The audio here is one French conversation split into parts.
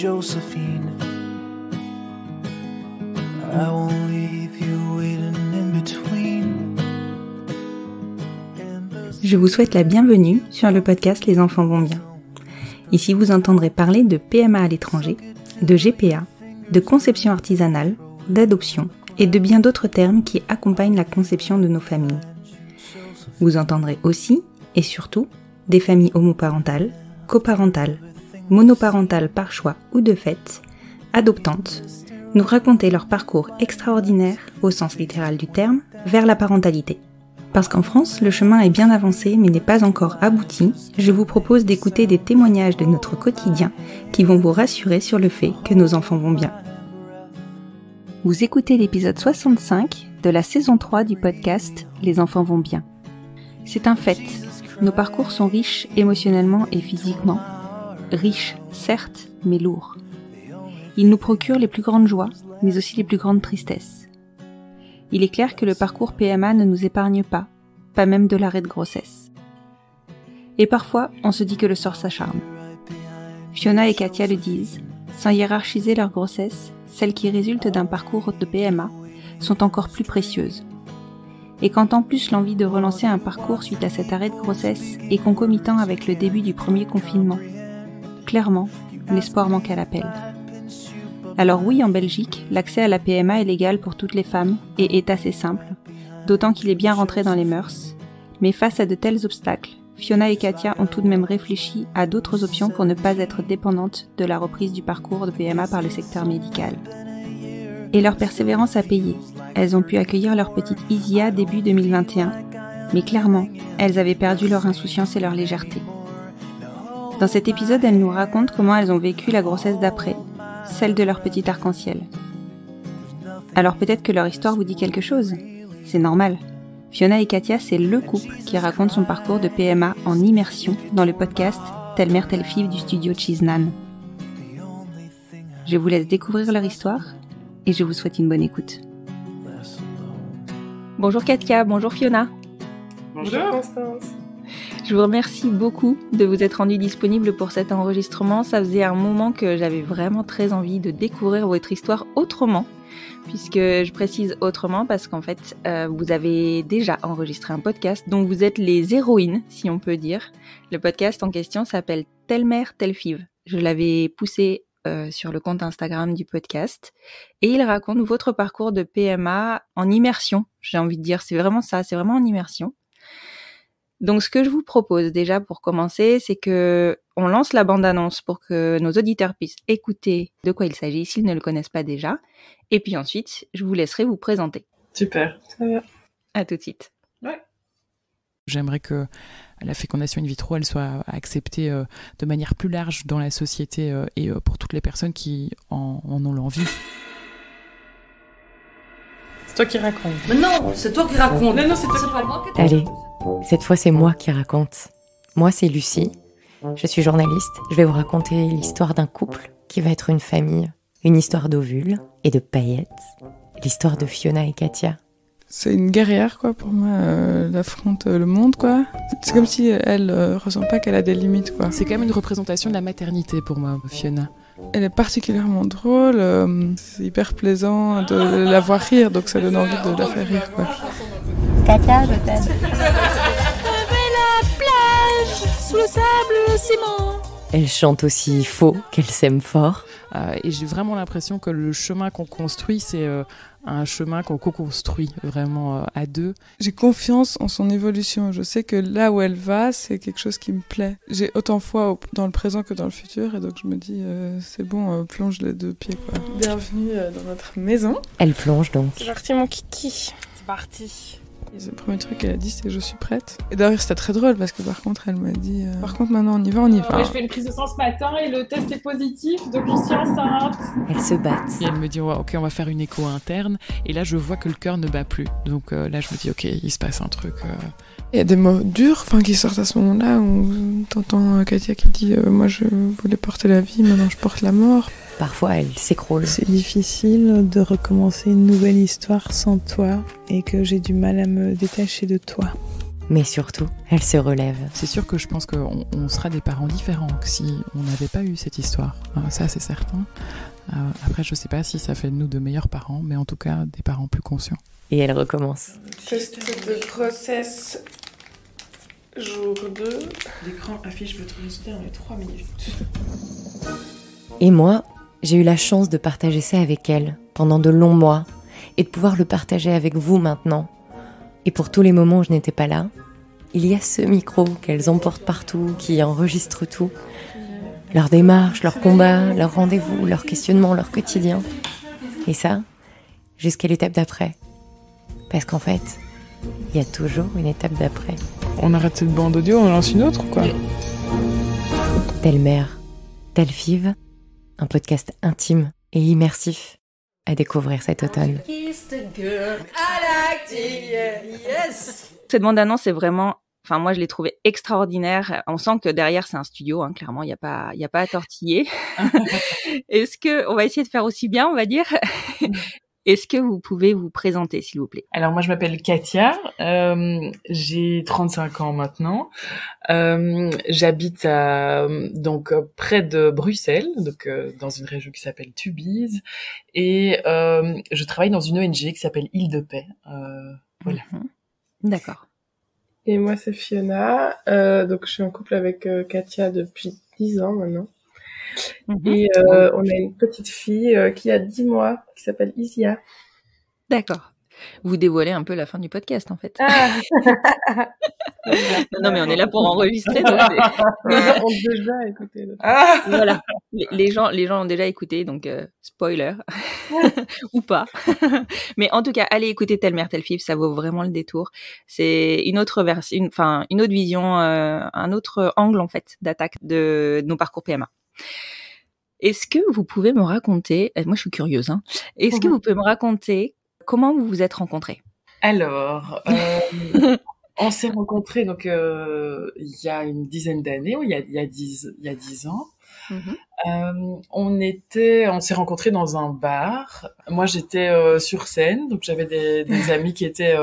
Josephine. I won't leave you waiting in between. Je vous souhaite la bienvenue sur le podcast Les enfants vont bien. Ici, vous entendrez parler de PMA à l'étranger, de GPA, de conception artisanale, d'adoption et de bien d'autres termes qui accompagnent la conception de nos familles. Vous entendrez aussi, et surtout, des familles homoparentales, coparentales, monoparentales par choix ou de fait, adoptantes, nous raconter leur parcours extraordinaire, au sens littéral du terme, vers la parentalité. Parce qu'en France, le chemin est bien avancé mais n'est pas encore abouti, je vous propose d'écouter des témoignages de notre quotidien qui vont vous rassurer sur le fait que nos enfants vont bien. Vous écoutez l'épisode 65 de la saison 3 du podcast Les enfants vont bien. C'est un fait, nos parcours sont riches émotionnellement et physiquement. Riches, certes, mais lourds. Ils nous procurent les plus grandes joies, mais aussi les plus grandes tristesses. Il est clair que le parcours PMA ne nous épargne pas même de l'arrêt de grossesse. Et parfois, on se dit que le sort s'acharne. Fiona et Katia le disent, sans hiérarchiser leur grossesse, celles qui résultent d'un parcours de PMA sont encore plus précieuses. Et quand en plus l'envie de relancer un parcours suite à cet arrêt de grossesse est concomitant avec le début du premier confinement, clairement, l'espoir manque à l'appel. Alors oui, en Belgique, l'accès à la PMA est légal pour toutes les femmes et est assez simple, d'autant qu'il est bien rentré dans les mœurs. Mais face à de tels obstacles, Fiona et Katia ont tout de même réfléchi à d'autres options pour ne pas être dépendantes de la reprise du parcours de PMA par le secteur médical. Et leur persévérance a payé. Elles ont pu accueillir leur petite Isia début 2021, mais clairement, elles avaient perdu leur insouciance et leur légèreté. Dans cet épisode, elles nous racontent comment elles ont vécu la grossesse d'après, celle de leur petit arc-en-ciel. Alors peut-être que leur histoire vous dit quelque chose. C'est normal. Fiona et Katia, c'est le couple qui raconte son parcours de PMA en immersion dans le podcast Telle mère, telle fille du studio Cheesenan. Je vous laisse découvrir leur histoire et je vous souhaite une bonne écoute. Bonjour Katia, bonjour Fiona. Bonjour Constance. Je vous remercie beaucoup de vous être rendu disponible pour cet enregistrement. Ça faisait un moment que j'avais vraiment très envie de découvrir votre histoire autrement, puisque je précise autrement parce qu'en fait, vous avez déjà enregistré un podcast dont vous êtes les héroïnes, si on peut dire. Le podcast en question s'appelle Telle mère, telle fille. Je l'avais poussé sur le compte Instagram du podcast et il raconte votre parcours de PMA en immersion. J'ai envie de dire, c'est vraiment ça, c'est vraiment en immersion. Donc ce que je vous propose déjà pour commencer, c'est que on lance la bande-annonce pour que nos auditeurs puissent écouter de quoi il s'agit s'ils ne le connaissent pas déjà. Et puis ensuite, je vous laisserai vous présenter. Super, ça va. À tout de suite. Ouais. J'aimerais que la fécondation in vitro, elle soit acceptée de manière plus large dans la société et pour toutes les personnes qui en ont l'envie. C'est toi qui racontes. Mais non, c'est toi qui racontes. Non, c'est toi qui racontes. Allez, cette fois c'est moi qui raconte. Moi c'est Lucie, je suis journaliste. Je vais vous raconter l'histoire d'un couple qui va être une famille. Une histoire d'ovules et de paillettes. L'histoire de Fiona et Katia. C'est une guerrière, quoi, pour moi. Elle affronte le monde, quoi. C'est comme si elle ressent pas qu'elle a des limites, quoi. C'est quand même une représentation de la maternité pour moi, Fiona. Elle est particulièrement drôle. C'est hyper plaisant de la voir rire, donc ça donne envie de la faire rire, quoi. Katia, je t'aime. La plage, sous le sable, le ciment. Elle chante aussi faux qu'elle s'aime fort. Et j'ai vraiment l'impression que le chemin qu'on construit, c'est un chemin qu'on co-construit vraiment à deux. J'ai confiance en son évolution. Je sais que là où elle va, c'est quelque chose qui me plaît. J'ai autant foi dans le présent que dans le futur, et donc je me dis, c'est bon, plonge les deux pieds, quoi. Bienvenue dans notre maison. Elle plonge donc. C'est parti, mon kiki. C'est parti. Et le premier truc qu'elle a dit, c'est « je suis prête ». Et d'ailleurs, c'était très drôle parce que par contre, elle m'a dit « par contre, maintenant, on y va, on y va ». Ouais, je fais une prise de sang ce matin et le test est positif, donc je suis enceinte. Elles se battent. Et elle me dit ouais, ok, on va faire une écho interne. Et là, je vois que le cœur ne bat plus. Donc là, je me dis ok, il se passe un truc. Il y a des mots durs qui sortent à ce moment-là où t'entends Katia qui dit « moi, je voulais porter la vie, maintenant je porte la mort ». Parfois, elle s'écroule. C'est difficile de recommencer une nouvelle histoire sans toi et que j'ai du mal à me détacher de toi. Mais surtout, elle se relève. C'est sûr que je pense qu'on sera des parents différents que si on n'avait pas eu cette histoire. Ça, c'est certain. Après, je sais pas si ça fait de nous de meilleurs parents, mais en tout cas, des parents plus conscients. Et elle recommence. Test de grossesse, jour 2. L'écran affiche votre résultat dans les 3 minutes. Et moi, j'ai eu la chance de partager ça avec elle pendant de longs mois et de pouvoir le partager avec vous maintenant. Et pour tous les moments où je n'étais pas là, il y a ce micro qu'elles emportent partout, qui enregistre tout. Leurs démarches, leurs combats, leurs rendez-vous, leurs questionnements, leur quotidien. Et ça, jusqu'à l'étape d'après. Parce qu'en fait, il y a toujours une étape d'après. On arrête cette bande audio, on lance une autre ou quoi? Telle mère, telle five, un podcast intime et immersif à découvrir cet automne. Cette bande-annonce est vraiment... Enfin, moi, je l'ai trouvée extraordinaire. On sent que derrière, c'est un studio, hein, clairement, il n'y a pas à tortiller. On va essayer de faire aussi bien, on va dire. Est-ce que vous pouvez vous présenter, s'il vous plaît? Alors moi je m'appelle Katia, j'ai 35 ans maintenant. J'habite donc près de Bruxelles, donc dans une région qui s'appelle Tubize, et je travaille dans une ONG qui s'appelle Île de Paix. Voilà. D'accord. Et moi c'est Fiona, donc je suis en couple avec Katia depuis 10 ans maintenant. Et on a une petite fille qui a 10 mois, qui s'appelle Isia. D'accord. Vous dévoilez un peu la fin du podcast, en fait. Non, mais on est là pour enregistrer. Donc Les gens ont déjà écouté. Voilà. Les gens ont déjà écouté, donc spoiler. Ou pas. Mais en tout cas, allez écouter Telle mère, telle fille, ça vaut vraiment le détour. C'est une autre version, une autre vision, un autre angle, en fait, d'attaque de nos parcours PMA. Est-ce que vous pouvez me raconter, moi je suis curieuse, hein, est-ce que vous pouvez me raconter comment vous vous êtes rencontrés? Alors, on s'est rencontrés donc il y a une dizaine d'années, il y a 10 ans. On s'est rencontrés dans un bar. Moi j'étais sur scène, donc j'avais des amis qui étaient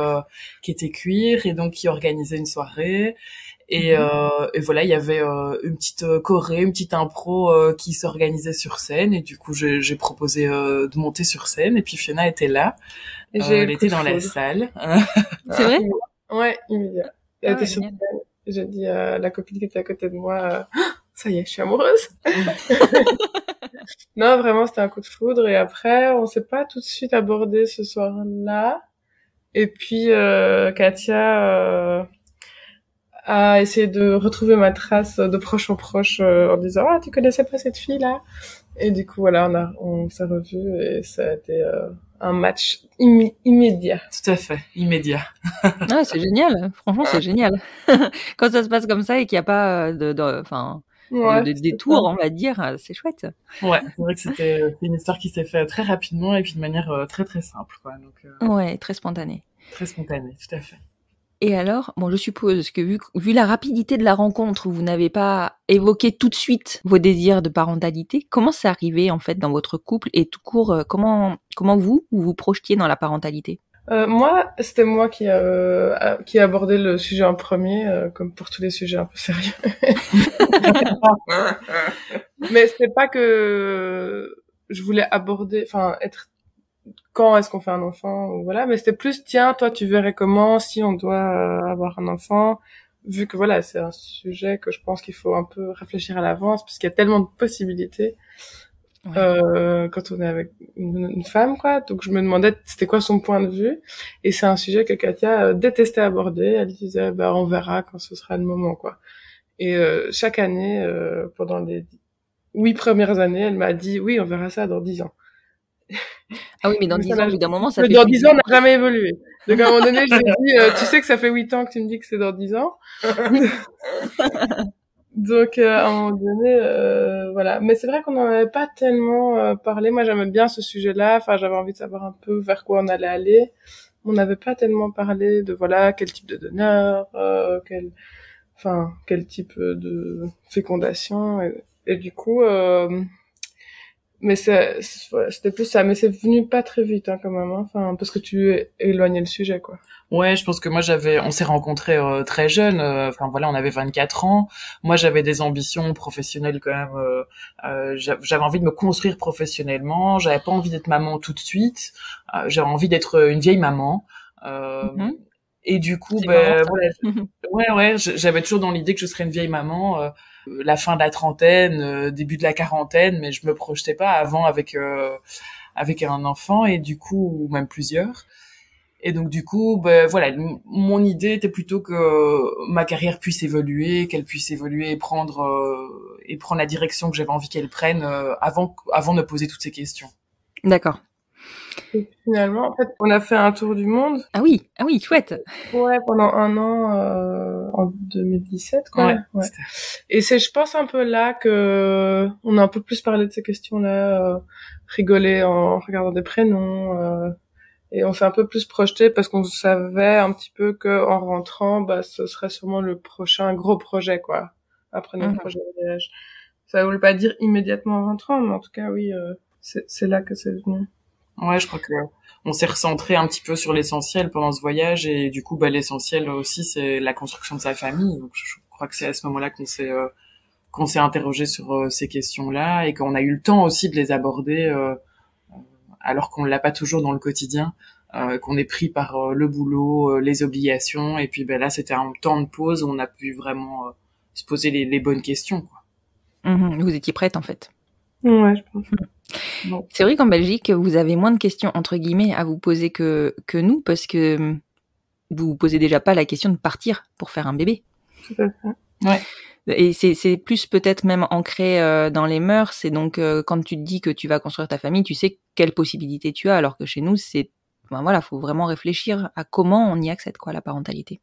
queer et donc qui organisaient une soirée. Et voilà, il y avait une petite choré, une petite impro qui s'organisait sur scène, et du coup j'ai proposé de monter sur scène, et puis Fiona était là. Elle était dans la salle. C'est vrai? Ouais, immédiat. Elle était sur scène. J'ai dit à la copine qui était à côté de moi, ça y est, je suis amoureuse. Non, vraiment, c'était un coup de foudre, et après, on s'est pas tout de suite abordé ce soir-là. Et puis Katia à essayer de retrouver ma trace de proche en proche en disant tu connaissais pas cette fille là, et du coup voilà on s'est revus et ça a été un match immédiat. Tout à fait, immédiat. Ah, c'est génial, franchement c'est génial. Quand ça se passe comme ça et qu'il n'y a pas de détour, on va dire, c'est chouette. Ouais, c'est vrai que c'est une histoire qui s'est faite très rapidement et puis de manière très très simple, quoi. Donc ouais, très spontanée. Très spontanée, tout à fait. Et alors, bon, je suppose que vu la rapidité de la rencontre, vous n'avez pas évoqué tout de suite vos désirs de parentalité. Comment c'est arrivé en fait dans votre couple, et tout court, comment vous projetiez dans la parentalité? Moi, c'était moi qui a abordé le sujet en premier, comme pour tous les sujets un peu sérieux. Mais c'était pas que je voulais être quand est-ce qu'on fait un enfant, ou voilà, mais c'était plus tiens, toi tu verrais comment si on doit avoir un enfant, vu que voilà, c'est un sujet que je pense qu'il faut un peu réfléchir à l'avance parce qu'il y a tellement de possibilités. Ouais. Quand on est avec une femme, quoi. Donc je me demandais c'était quoi son point de vue, et c'est un sujet que Katia détestait aborder. Elle disait on verra quand ce sera le moment, quoi. Et chaque année, pendant les 8 premières années, elle m'a dit oui, on verra ça dans 10 ans. Ah oui, mais dans 10 ans, au bout d'un moment, ça fait... Dans 10 ans, on n'a jamais évolué. Donc à un moment donné, je lui ai dit, tu sais que ça fait 8 ans que tu me dis que c'est dans 10 ans. Donc à un moment donné, voilà. Mais c'est vrai qu'on n'en avait pas tellement parlé. Moi, j'aimais bien ce sujet-là. Enfin, j'avais envie de savoir un peu vers quoi on allait aller. On n'avait pas tellement parlé de, voilà, quel type de donneur, quel type de fécondation. Et du coup... Mais c'était plus ça, mais c'est venu pas très vite, hein, quand même, hein. Enfin, parce que tu éloignais le sujet, quoi. Ouais, je pense que moi on s'est rencontrés très jeunes. Enfin voilà, on avait 24 ans. Moi, j'avais des ambitions professionnelles quand même. J'avais envie de me construire professionnellement. J'avais pas envie d'être maman tout de suite. J'avais envie d'être une vieille maman. Et du coup, voilà, j'avais toujours dans l'idée que je serais une vieille maman. La fin de la trentaine, début de la quarantaine, mais je me projetais pas avant avec un enfant et du coup, ou même plusieurs. Et donc du coup, voilà, mon idée était plutôt que ma carrière puisse évoluer, qu'elle puisse évoluer et prendre la direction que j'avais envie qu'elle prenne avant de poser toutes ces questions. D'accord. Et finalement, en fait, on a fait un tour du monde. Ah oui, chouette. Ouais, pendant 1 an en 2017, quoi. Ouais. Et c'est, je pense, un peu là que on a un peu plus parlé de ces questions-là, rigolé en regardant des prénoms. Et on s'est un peu plus projeté parce qu'on savait un petit peu que en rentrant, ce serait sûrement le prochain gros projet, quoi, après notre projet de voyage. Ça voulait pas dire immédiatement en rentrant, mais en tout cas, oui, c'est là que c'est venu. Ouais, je crois que on s'est recentré un petit peu sur l'essentiel pendant ce voyage et du coup, l'essentiel aussi, c'est la construction de sa famille. Donc, je crois que c'est à ce moment-là qu'on s'est interrogé sur ces questions-là et qu'on a eu le temps aussi de les aborder. Alors qu'on l'a pas toujours dans le quotidien, qu'on est pris par le boulot, les obligations, et puis là c'était un temps de pause où on a pu vraiment se poser les bonnes questions, quoi. Vous étiez prête en fait. Ouais, je pense. Bon. C'est vrai qu'en Belgique, vous avez moins de questions entre guillemets à vous poser que nous, parce que vous vous posez déjà pas la question de partir pour faire un bébé. Tout à fait. Ouais. Et c'est plus peut-être même ancré dans les mœurs. C'est donc quand tu te dis que tu vas construire ta famille, tu sais quelles possibilités tu as, alors que chez nous, faut vraiment réfléchir à comment on y accède, quoi, la parentalité.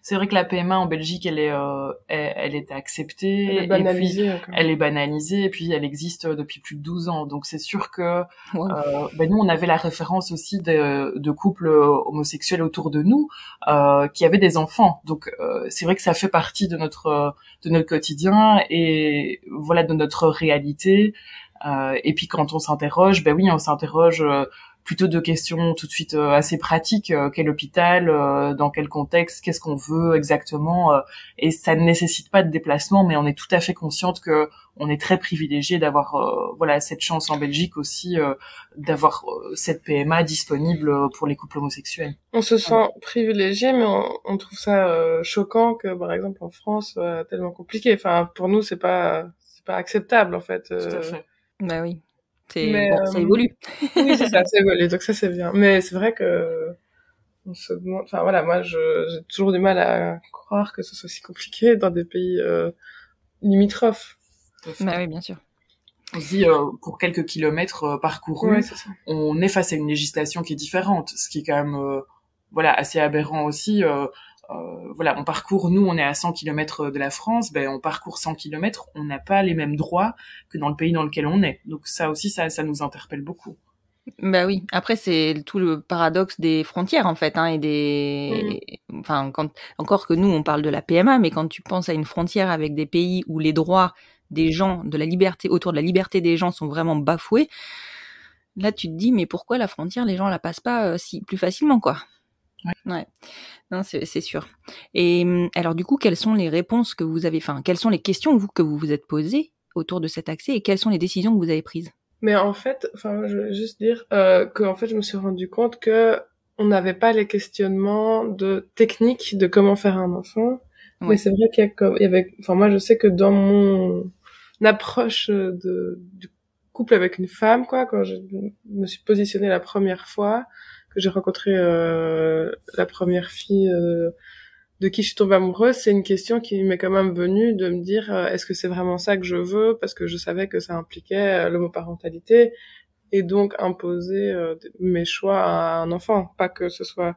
C'est vrai que la PMA en Belgique, elle est acceptée. Elle est banalisée. Elle est banalisée et puis elle existe depuis plus de 12 ans. Donc c'est sûr que nous, on avait la référence aussi de couples homosexuels autour de nous qui avaient des enfants. Donc c'est vrai que ça fait partie de notre quotidien et voilà, de notre réalité. Et puis quand on s'interroge, on s'interroge plutôt de questions tout de suite assez pratiques, quel hôpital, dans quel contexte, qu'est-ce qu'on veut exactement, et ça ne nécessite pas de déplacement, mais on est tout à fait consciente que on est très privilégié d'avoir cette chance en Belgique aussi d'avoir cette PMA disponible pour les couples homosexuels. On se sent privilégié, mais on trouve ça choquant que par exemple en France tellement compliqué. Enfin pour nous c'est pas acceptable en fait. Tout à fait. Bah oui. Ça évolue. Oui, c'est ça évolue, donc ça c'est bien. Mais c'est vrai que on se demande, enfin voilà, moi j'ai toujours du mal à croire que ce soit si compliqué dans des pays limitrophes. Bah oui, bien sûr. On se dit pour quelques kilomètres parcourus, on est face à une législation qui est différente, ce qui est quand même assez aberrant aussi. On parcourt, nous on est à 100 km de la France, on parcourt 100 km, on n'a pas les mêmes droits que dans le pays dans lequel on est. Donc ça aussi, ça nous interpelle beaucoup. Bah oui, après c'est tout le paradoxe des frontières en fait, encore que nous on parle de la PMA, mais quand tu penses à une frontière avec des pays où les droits des gens, autour de la liberté des gens sont vraiment bafoués, là tu te dis mais pourquoi la frontière, les gens la passent pas plus facilement, quoi. Ouais. Non, c'est sûr. Et alors du coup, quelles sont les réponses que vous avez, quelles sont les questions que vous vous êtes posées autour de cet accès et quelles sont les décisions que vous avez prises? Mais en fait, je veux juste dire que en fait, je me suis rendu compte que on n'avait pas les questionnements de technique de comment faire un enfant. Ouais. Mais c'est vrai qu'il y avait, moi, je sais que dans mon approche du couple avec une femme, quoi, quand je me suis positionnée la première fois, que j'ai rencontré la première fille de qui je suis tombée amoureuse, c'est une question qui m'est quand même venue de me dire est-ce que c'est vraiment ça que je veux, parce que je savais que ça impliquait l'homoparentalité et donc imposer mes choix à un enfant, pas que ce soit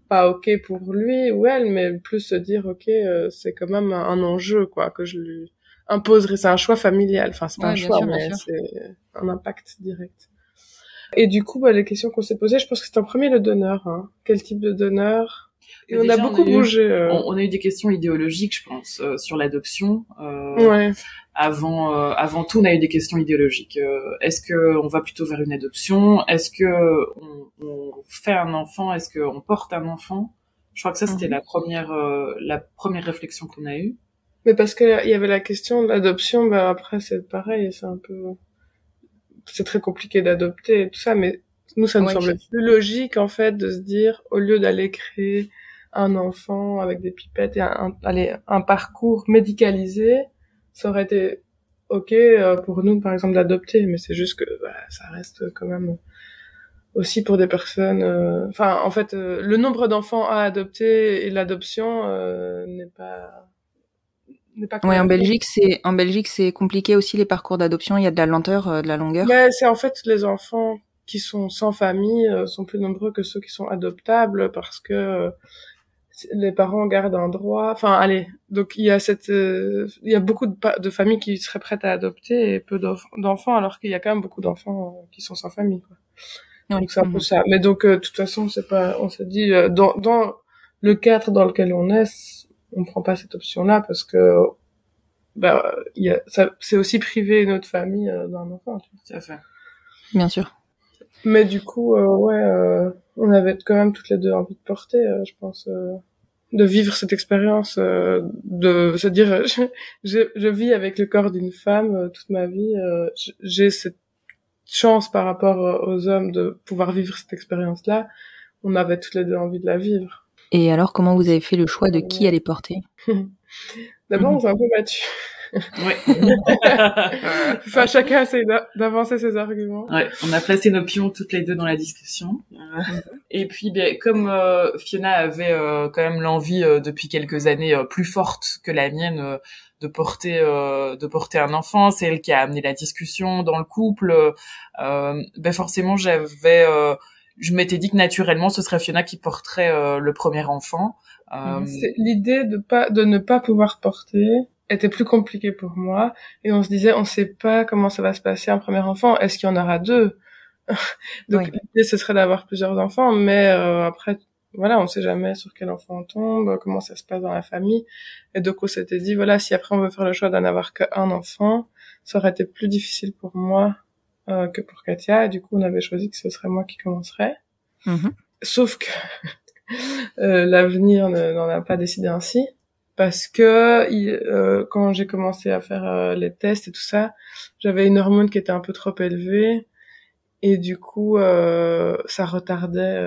pas ok pour lui ou elle, mais plus se dire ok c'est quand même un enjeu, quoi, que je lui imposerai. C'est un choix familial, c'est pas un choix, mais c'est un impact direct. Et du coup, les questions qu'on s'est posées, je pense que c'est en premier le donneur. Quel type de donneur? Et on a beaucoup bougé. On a eu des questions idéologiques, je pense, sur l'adoption. Ouais. Avant tout, on a eu des questions idéologiques. Est-ce que on va plutôt vers une adoption? Est-ce que on fait un enfant? Est-ce qu'on porte un enfant? Je crois que ça, c'était la première réflexion qu'on a eue. Mais parce que il y avait la question de l'adoption, bah après c'est pareil, c'est très compliqué d'adopter et tout ça, mais nous ça nous semblait plus logique en fait de se dire, au lieu d'aller créer un enfant avec des pipettes et un parcours médicalisé, ça aurait été ok pour nous par exemple d'adopter, mais c'est juste que ça reste quand même aussi pour des personnes enfin en fait le nombre d'enfants à adopter et l'adoption n'est pas ouais, en Belgique c'est compliqué aussi les parcours d'adoption, il y a de la lenteur, de la longueur. Mais c'est en fait les enfants qui sont sans famille sont plus nombreux que ceux qui sont adoptables parce que les parents gardent un droit. Enfin, allez, donc il y a beaucoup de familles qui seraient prêtes à adopter et peu d'enfants, alors qu'il y a quand même beaucoup d'enfants qui sont sans famille, quoi. Oui. Donc c'est un peu ça. Mais donc de toute façon, on se dit dans le cadre dans lequel on est, on prend pas cette option-là parce que c'est aussi priver une autre famille d'un enfant. Tout à fait. Bien sûr. Mais du coup, on avait quand même toutes les deux envie de porter, je pense, de vivre cette expérience, de se dire, je vis avec le corps d'une femme toute ma vie. J'ai cette chance par rapport aux hommes de pouvoir vivre cette expérience-là. On avait toutes les deux envie de la vivre. Et alors, comment vous avez fait le choix de qui allait porter? D'abord, on s'est un peu battus. Ouais. Enfin, chacun essaie d'avancer ses arguments. Ouais, on a placé nos pions toutes les deux dans la discussion. Et puis, comme Fiona avait quand même l'envie depuis quelques années plus forte que la mienne de porter un enfant, c'est elle qui a amené la discussion dans le couple. Forcément, je m'étais dit que naturellement, ce serait Fiona qui porterait le premier enfant. C'est l'idée de ne pas pouvoir porter était plus compliqué pour moi et on se disait on sait pas comment ça va se passer un premier enfant, est-ce qu'il y en aura deux? Donc l'idée ce serait d'avoir plusieurs enfants, mais après voilà, on sait jamais sur quel enfant on tombe, comment ça se passe dans la famille, et donc on s'était dit voilà, si après on veut faire le choix d'en avoir qu'un enfant, ça aurait été plus difficile pour moi que pour Katia, et du coup on avait choisi que ce serait moi qui commencerais. Sauf que l'avenir n'en a pas décidé ainsi. Parce que quand j'ai commencé à faire les tests et tout ça, j'avais une hormone qui était un peu trop élevée et du coup ça retardait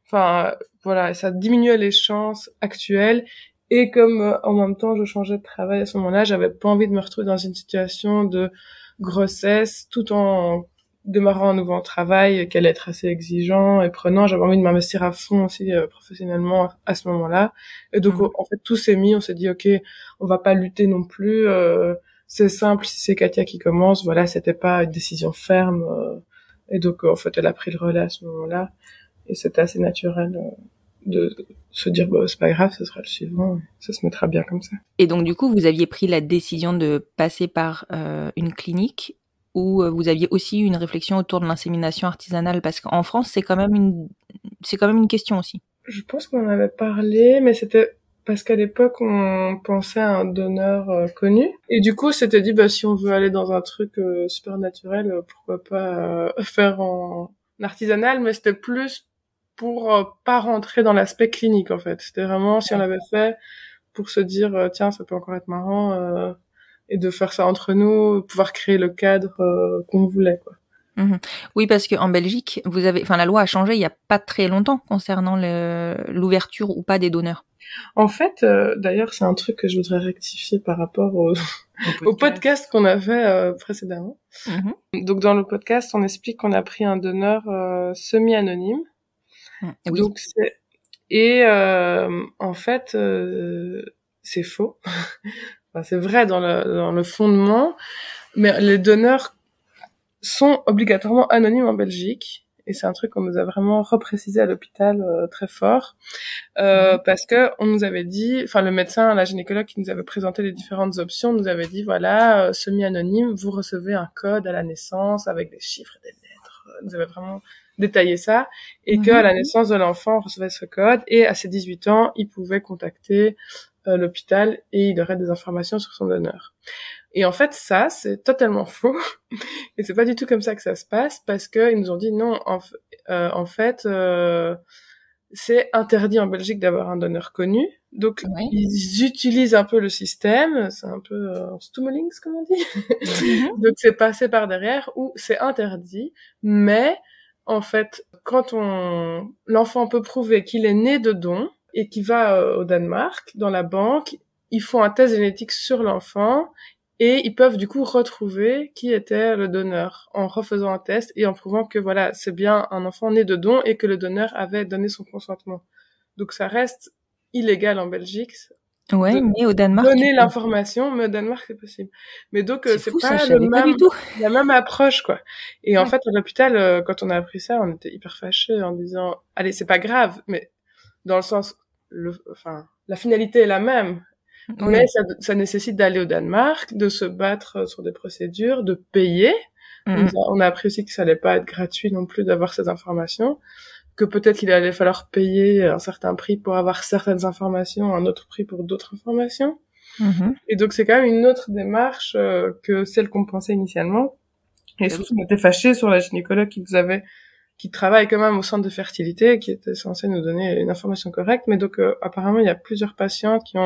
enfin voilà, ça diminuait les chances actuelles et comme en même temps je changeais de travail à ce moment-là, j'avais pas envie de me retrouver dans une situation de grossesse tout en démarrant un nouveau travail qui allait être assez exigeant et prenant. J'avais envie de m'investir à fond aussi professionnellement à ce moment-là. Et donc, en fait, tout s'est mis. On s'est dit, OK, on va pas lutter non plus. C'est simple, si c'est Katia qui commence, voilà, c'était pas une décision ferme. Et donc, en fait, elle a pris le relais à ce moment-là. Et c'était assez naturel de se dire, c'est pas grave, ce sera le suivant. Ça se mettra bien comme ça. Et donc, du coup, vous aviez pris la décision de passer par une clinique ou vous aviez aussi une réflexion autour de l'insémination artisanale, parce qu'en France c'est quand même une question aussi. Je pense qu'on en avait parlé, mais c'était parce qu'à l'époque on pensait à un donneur connu et du coup c'était dit si on veut aller dans un truc super naturel, pourquoi pas faire en artisanal, mais c'était plus pour pas rentrer dans l'aspect clinique en fait. C'était vraiment si on l'avait fait pour se dire tiens ça peut encore être marrant et de faire ça entre nous, pouvoir créer le cadre qu'on voulait, quoi. Oui, parce que en Belgique, la loi a changé il y a pas très longtemps concernant l'ouverture ou pas des donneurs. En fait, d'ailleurs, c'est un truc que je voudrais rectifier par rapport au podcast qu'on a fait précédemment. Donc, dans le podcast, on explique qu'on a pris un donneur semi-anonyme. Oui. Donc, en fait, c'est faux. Enfin, c'est vrai dans le fondement, mais les donneurs sont obligatoirement anonymes en Belgique. Et c'est un truc qu'on nous a vraiment reprécisé à l'hôpital très fort. Parce que on nous avait dit, enfin le médecin, la gynécologue qui nous avait présenté les différentes options, nous avait dit voilà, semi-anonyme, vous recevez un code à la naissance avec des chiffres et des lettres nous avait vraiment détaillé ça, et qu'à la naissance de l'enfant, on recevait ce code, et à ses 18 ans, il pouvait contacter l'hôpital et il aurait des informations sur son donneur. Et en fait, ça, c'est totalement faux. Et c'est pas du tout comme ça que ça se passe, parce que ils nous ont dit non, en fait, c'est interdit en Belgique d'avoir un donneur connu. Donc, ils utilisent un peu le système. C'est un peu stummelings, comme on dit. Donc, c'est passé par derrière où c'est interdit. Mais, en fait, quand l'enfant peut prouver qu'il est né de don et qu'il va au Danemark, dans la banque, ils font un test génétique sur l'enfant et ils peuvent du coup retrouver qui était le donneur en refaisant un test et en prouvant que voilà, c'est bien un enfant né de don et que le donneur avait donné son consentement. Donc ça reste illégal en Belgique. Ouais, mais au Danemark. Donner l'information, mais au Danemark c'est possible. Mais donc c'est fou, pas ça, pas du tout. la même approche quoi. Et en fait à l'hôpital, quand on a appris ça, on était hyper fâchés en disant allez c'est pas grave, mais dans le sens la finalité est la même. Oui. Mais ça nécessite d'aller au Danemark, de se battre sur des procédures, de payer. On a appris aussi que ça allait pas être gratuit non plus d'avoir ces informations, que peut-être qu'il allait falloir payer un certain prix pour avoir certaines informations, un autre prix pour d'autres informations. Et donc c'est quand même une autre démarche que celle qu'on pensait initialement. Et surtout on était fâchés sur la gynécologue qui travaille quand même au centre de fertilité, qui était censée nous donner une information correcte. Mais donc apparemment il y a plusieurs patients qui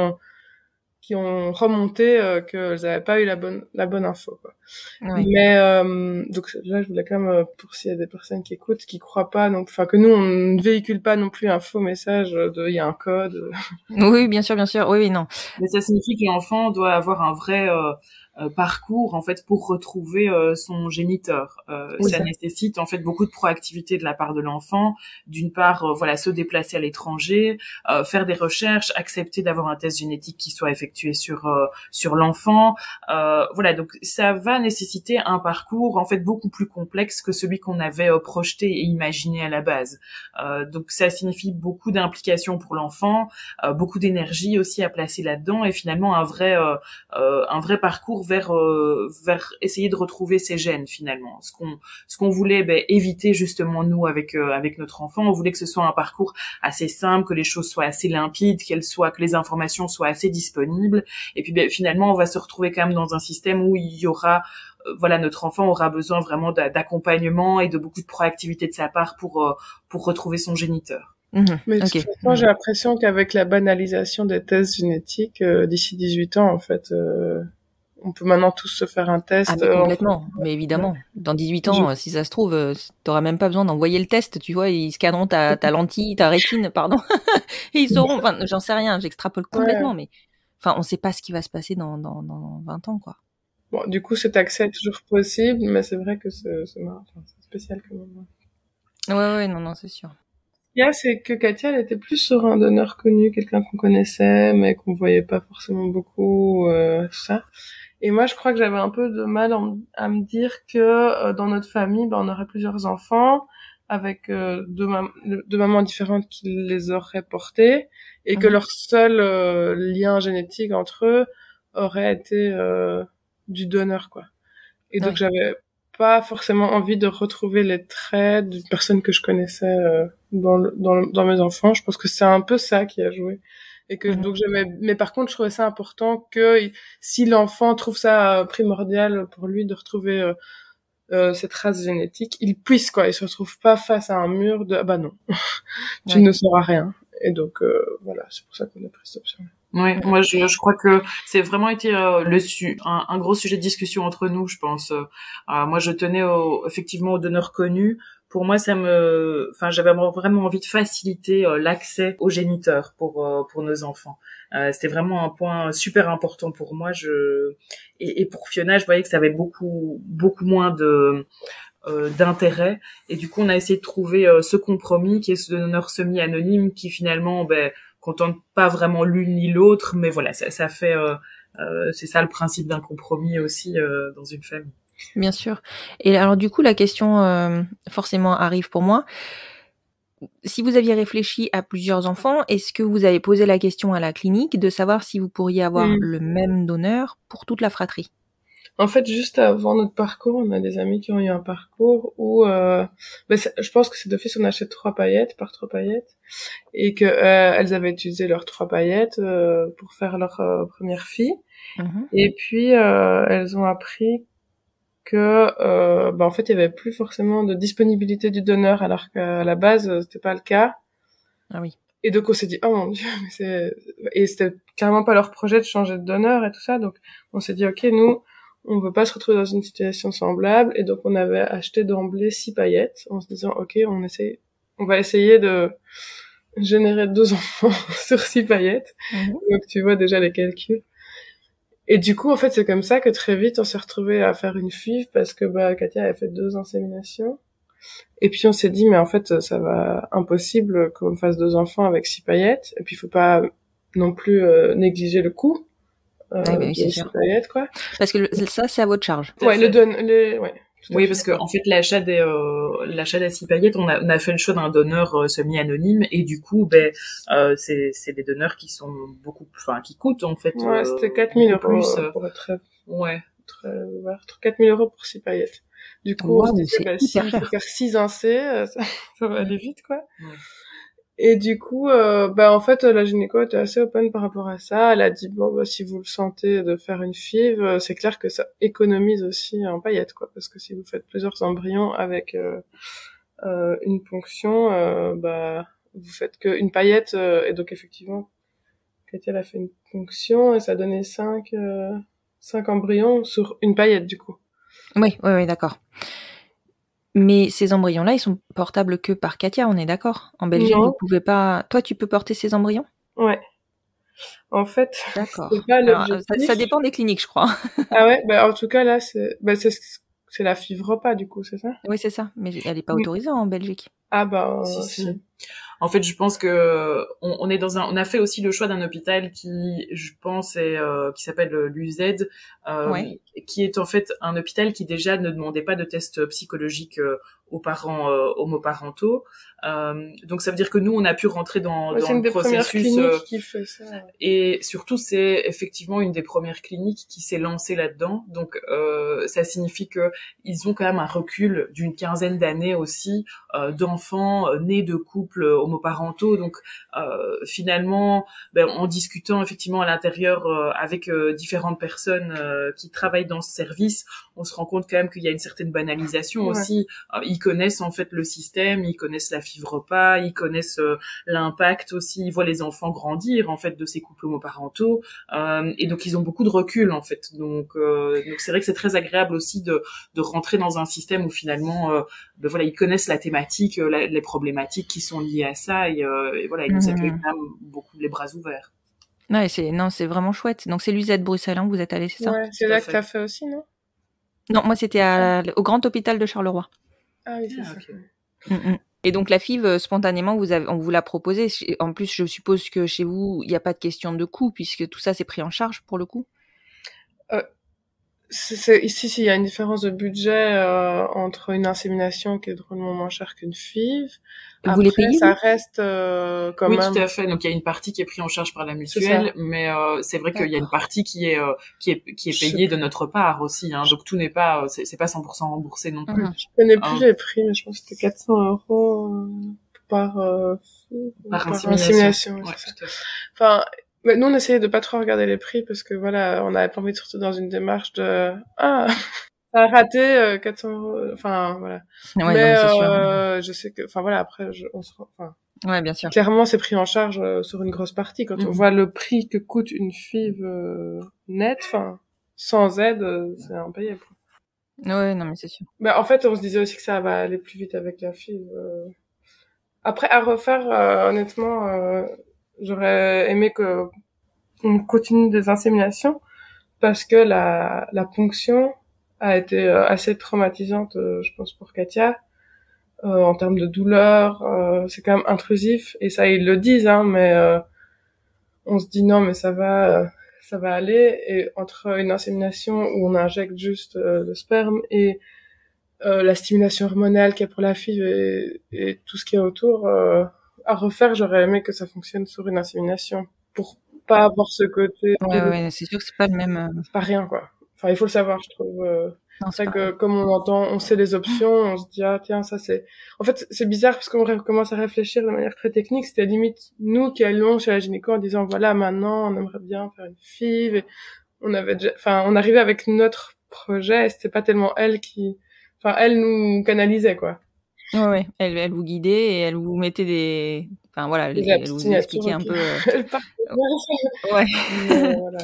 ont remonté qu'elles n'avaient pas eu la bonne info quoi. Oui. Mais donc là je voulais quand même pour s'il y a des personnes qui écoutent qui croient pas donc que nous on ne véhicule pas non plus un faux message de il y a un code. Oui, bien sûr oui non. Mais ça signifie que l'enfant doit avoir un vrai parcours en fait pour retrouver son géniteur. Ça nécessite en fait beaucoup de proactivité de la part de l'enfant. D'une part, se déplacer à l'étranger, faire des recherches, accepter d'avoir un test génétique qui soit effectué sur l'enfant. Donc ça va nécessiter un parcours en fait beaucoup plus complexe que celui qu'on avait projeté et imaginé à la base. Donc ça signifie beaucoup d'implication pour l'enfant, beaucoup d'énergie aussi à placer là-dedans et finalement un vrai parcours vers essayer de retrouver ses gènes finalement. Ce qu'on voulait éviter justement nous avec notre enfant, on voulait que ce soit un parcours assez simple, que les choses soient assez limpides, que les informations soient assez disponibles et puis finalement on va se retrouver quand même dans un système où il y aura notre enfant aura besoin vraiment d'accompagnement et de beaucoup de proactivité de sa part pour retrouver son géniteur. Mais de toute façon, j'ai l'impression qu'avec la banalisation des tests génétiques d'ici 18 ans en fait on peut maintenant tous se faire un test. Ah, mais complètement, mais évidemment. Dans 18 ans, si ça se trouve, t'auras même pas besoin d'envoyer le test, tu vois, ils scanneront ta lentille, ta rétine, pardon, et ils sauront, j'en sais rien, j'extrapole complètement, mais on sait pas ce qui va se passer dans 20 ans, quoi. Bon, du coup, cet accès est toujours possible, mais c'est vrai que c'est marrant, c'est spécial quand même. Ouais, non, c'est sûr. Ce qu'il y a, c'est que Katia, elle était plus sur un donneur connu, quelqu'un qu'on connaissait, mais qu'on voyait pas forcément beaucoup, tout ça. Et moi, je crois que j'avais un peu de mal à me dire que dans notre famille, on aurait plusieurs enfants avec deux mamans différentes qui les auraient portés et que leur seul lien génétique entre eux aurait été du donneur, quoi. Et donc, j'avais pas forcément envie de retrouver les traits d'une personne que je connaissais dans mes enfants. Je pense que c'est un peu ça qui a joué. Et que donc mais par contre je trouvais ça important que si l'enfant trouve ça primordial pour lui de retrouver cette trace génétique, il puisse quoi, il se retrouve pas face à un mur de non tu ne sauras rien. Et donc c'est pour ça qu'on a pris cette option. Oui, moi je crois que c'est vraiment été un gros sujet de discussion entre nous, je pense. Moi je tenais effectivement aux donneurs connus. Pour moi, j'avais vraiment envie de faciliter l'accès aux géniteurs pour nos enfants. C'était vraiment un point super important pour moi. Et pour Fiona, je voyais que ça avait beaucoup moins d'intérêt. Et du coup, on a essayé de trouver ce compromis qui est ce donneur semi-anonyme qui finalement contente pas vraiment l'une ni l'autre, mais voilà, ça fait c'est ça le principe d'un compromis aussi dans une famille. Bien sûr. Et alors du coup, la question forcément arrive pour moi. Si vous aviez réfléchi à plusieurs enfants, est-ce que vous avez posé la question à la clinique de savoir si vous pourriez avoir le même donneur pour toute la fratrie ? En fait, juste avant notre parcours, on a des amis qui ont eu un parcours où, je pense que c'est d'office, on achète 3 paillettes par 3 paillettes, et que elles avaient utilisé leurs 3 paillettes pour faire leur première fille. Et puis elles ont appris que en fait, il y avait plus forcément de disponibilité du donneur, alors qu'à la base, c'était pas le cas. Ah oui. Et donc on s'est dit, oh mon Dieu, et c'était clairement pas leur projet de changer de donneur et tout ça, donc on s'est dit, ok, nous, on veut pas se retrouver dans une situation semblable, et donc on avait acheté d'emblée 6 paillettes, en se disant, ok, on va essayer de générer 2 enfants sur 6 paillettes. Donc tu vois déjà les calculs. Et du coup, en fait, c'est comme ça que très vite, on s'est retrouvés à faire une FIV, parce que Katia avait fait 2 inséminations. Et puis on s'est dit, mais en fait, ça va impossible qu'on fasse 2 enfants avec 6 paillettes. Et puis il faut pas non plus négliger le coût. Oui, c'est 6 sûr. paillettes, quoi. Parce que ça, c'est à votre charge. Ouais, ouais. Oui, parce que en fait, l'achat des 6 paillettes, on a fait le choix d'un donneur semi-anonyme, et du coup, c'est des donneurs qui sont qui coûtent en fait. Ouais, c'était 4 000 euros pour être très ouvert. 4 000 euros pour 6 paillettes. Du coup, on se disait, s'il faut faire 6 insés, ça va aller vite, quoi. Ouais. Et du coup, en fait, la gynéco était assez open par rapport à ça. Elle a dit, si vous le sentez de faire une FIV, c'est clair que ça économise aussi en paillettes, quoi. Parce que si vous faites plusieurs embryons avec une ponction, vous faites qu'une paillette. Et donc, effectivement, Katia, elle a fait une ponction et ça donnait 5 embryons sur une paillette, du coup. Oui, d'accord. Mais ces embryons-là, ils sont portables que par Katia, on est d'accord? En Belgique, vous pouvez pas... Toi, tu peux porter ces embryons? Ouais. En fait, d'accord. C'est pas l'objectif. Ça dépend des cliniques, je crois. Ah ouais? En tout cas, là, c'est la FIV repas, du coup, c'est ça? Oui, c'est ça. Mais elle est pas autorisée en Belgique. Ah si. En fait, je pense que on a fait aussi le choix d'un hôpital qui, je pense, qui s'appelle l'UZ, qui est en fait un hôpital qui déjà ne demandait pas de test psychologique aux parents homoparentaux. Donc ça veut dire que nous, on a pu rentrer dans le processus. Qui fait ça. Et surtout, c'est effectivement une des premières cliniques qui s'est lancée là-dedans. Donc ça signifie que ils ont quand même un recul d'une 15aine d'années aussi d'enfants nés de couples homoparentaux. Donc finalement, en discutant effectivement à l'intérieur avec différentes personnes qui travaillent dans ce service, on se rend compte quand même qu'il y a une certaine banalisation aussi. Ils connaissent en fait le système, ils connaissent la FIV repas, ils connaissent l'impact aussi, ils voient les enfants grandir en fait de ces couples homoparentaux, et donc ils ont beaucoup de recul en fait. Donc c'est vrai que c'est très agréable aussi de rentrer dans un système où finalement ils connaissent la thématique, les problématiques qui sont liées à ça, et ils nous accueillent quand même beaucoup les bras ouverts. Ouais, c'est vraiment chouette. Donc c'est l'UZ Bruxelles où vous êtes allé, c'est ça? Ouais, c'est là que t'as fait aussi, non? Non, moi c'était au Grand Hôpital de Charleroi. Ah oui, c'est ça. Okay. Et donc la FIV, spontanément, on vous l'a proposée. En plus, je suppose que chez vous, il n'y a pas de question de coût, puisque tout ça c'est pris en charge pour le coup. Ici, il y a une différence de budget entre une insémination qui est drôlement moins chère qu'une FIV. Vous les payez, ça reste quand même... Oui, même... tout à fait. Donc il y a une partie qui est prise en charge par la mutuelle, mais c'est vrai qu'il y a une partie qui est payée de notre part aussi. Hein. Donc tout n'est pas, c'est pas 100% remboursé non plus. Je connais plus les prix, mais je pense que c'était 400 € par insémination. Ouais, tout à fait. Enfin. Mais nous, on essayait de pas trop regarder les prix parce que on n'avait pas envie de sortir dans une démarche de ça a raté 400 €. Enfin voilà. Ouais, mais non, c'est sûr. je sais que, après, ouais, bien sûr. Clairement, c'est pris en charge sur une grosse partie quand on voit le prix que coûte une FIV nette. Enfin, sans aide, c'est impayable. Ouais, non mais c'est sûr. En fait, on se disait aussi que ça va aller plus vite avec la FIV. Après, à refaire, honnêtement. J'aurais aimé que on continue des inséminations parce que la ponction a été assez traumatisante, je pense, pour Katia, en termes de douleur. C'est quand même intrusif, et ça ils le disent, hein, mais on se dit non, mais ça va aller. Et entre une insémination où on injecte juste le sperme et la stimulation hormonale qu'il y a pour la FIV et tout ce qui est autour. À refaire, j'aurais aimé que ça fonctionne sur une insémination pour pas avoir ce côté. Ouais, c'est sûr que c'est pas le même. C'est pas rien, quoi. Enfin, il faut le savoir, je trouve. Non, C'est vrai que comme on sait les options, on se dit, ah tiens, ça c'est... En fait, c'est bizarre parce qu'on commence à réfléchir de manière très technique. C'était limite nous qui allions chez la gynéco en disant, voilà, maintenant, on aimerait bien faire une FIV. Et on arrivait avec notre projet et c'était pas tellement elle elle nous canalisait, quoi. Ouais. Elle vous guidait et elle vous mettait des... Enfin, voilà, elle vous expliquait un peu... Ouais. Voilà.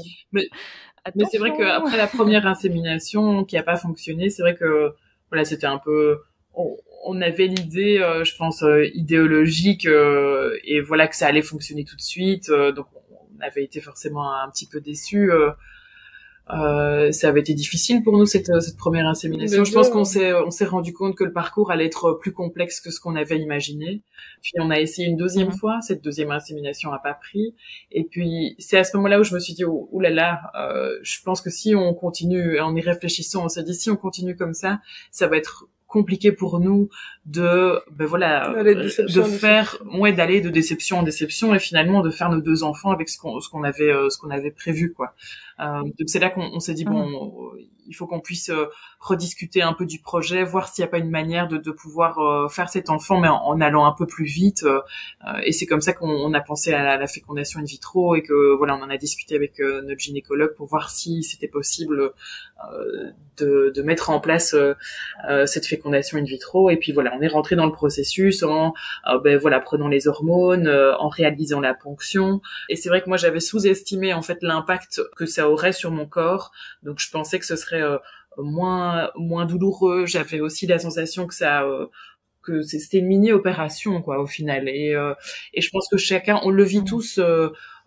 Mais c'est vrai qu'après la première insémination qui a pas fonctionné, c'est vrai que voilà, c'était un peu, on avait l'idée, je pense, idéologique, et voilà que ça allait fonctionner tout de suite, donc on avait été forcément un petit peu déçus. Ça avait été difficile pour nous cette première insémination. Je pense qu'on s'est rendu compte que le parcours allait être plus complexe que ce qu'on avait imaginé. Puis on a essayé une deuxième fois, cette deuxième insémination a pas pris. Et puis c'est à ce moment-là où je me suis dit oh là là, je pense que si on continue, en y réfléchissant, on s'est dit si on continue comme ça va être compliqué pour nous de d'aller de déception en déception et finalement de faire nos 2 enfants avec ce qu'on avait prévu, quoi. Donc c'est là qu'on s'est dit bon, il faut qu'on puisse rediscuter un peu du projet, voir s'il n'y a pas une manière de pouvoir faire cet enfant mais en allant un peu plus vite, et c'est comme ça qu'on a pensé à la fécondation in vitro et que voilà, on en a discuté avec notre gynécologue pour voir si c'était possible de mettre en place cette fécondation in vitro. Et puis voilà, on est rentré dans le processus en prenant les hormones, en réalisant la ponction. Et c'est vrai que moi j'avais sous-estimé en fait l'impact que ça aurait sur mon corps, donc je pensais que ce serait moins douloureux. J'avais aussi la sensation que c'était une mini opération, quoi, au final. Et je pense que chacun, on le vit tous.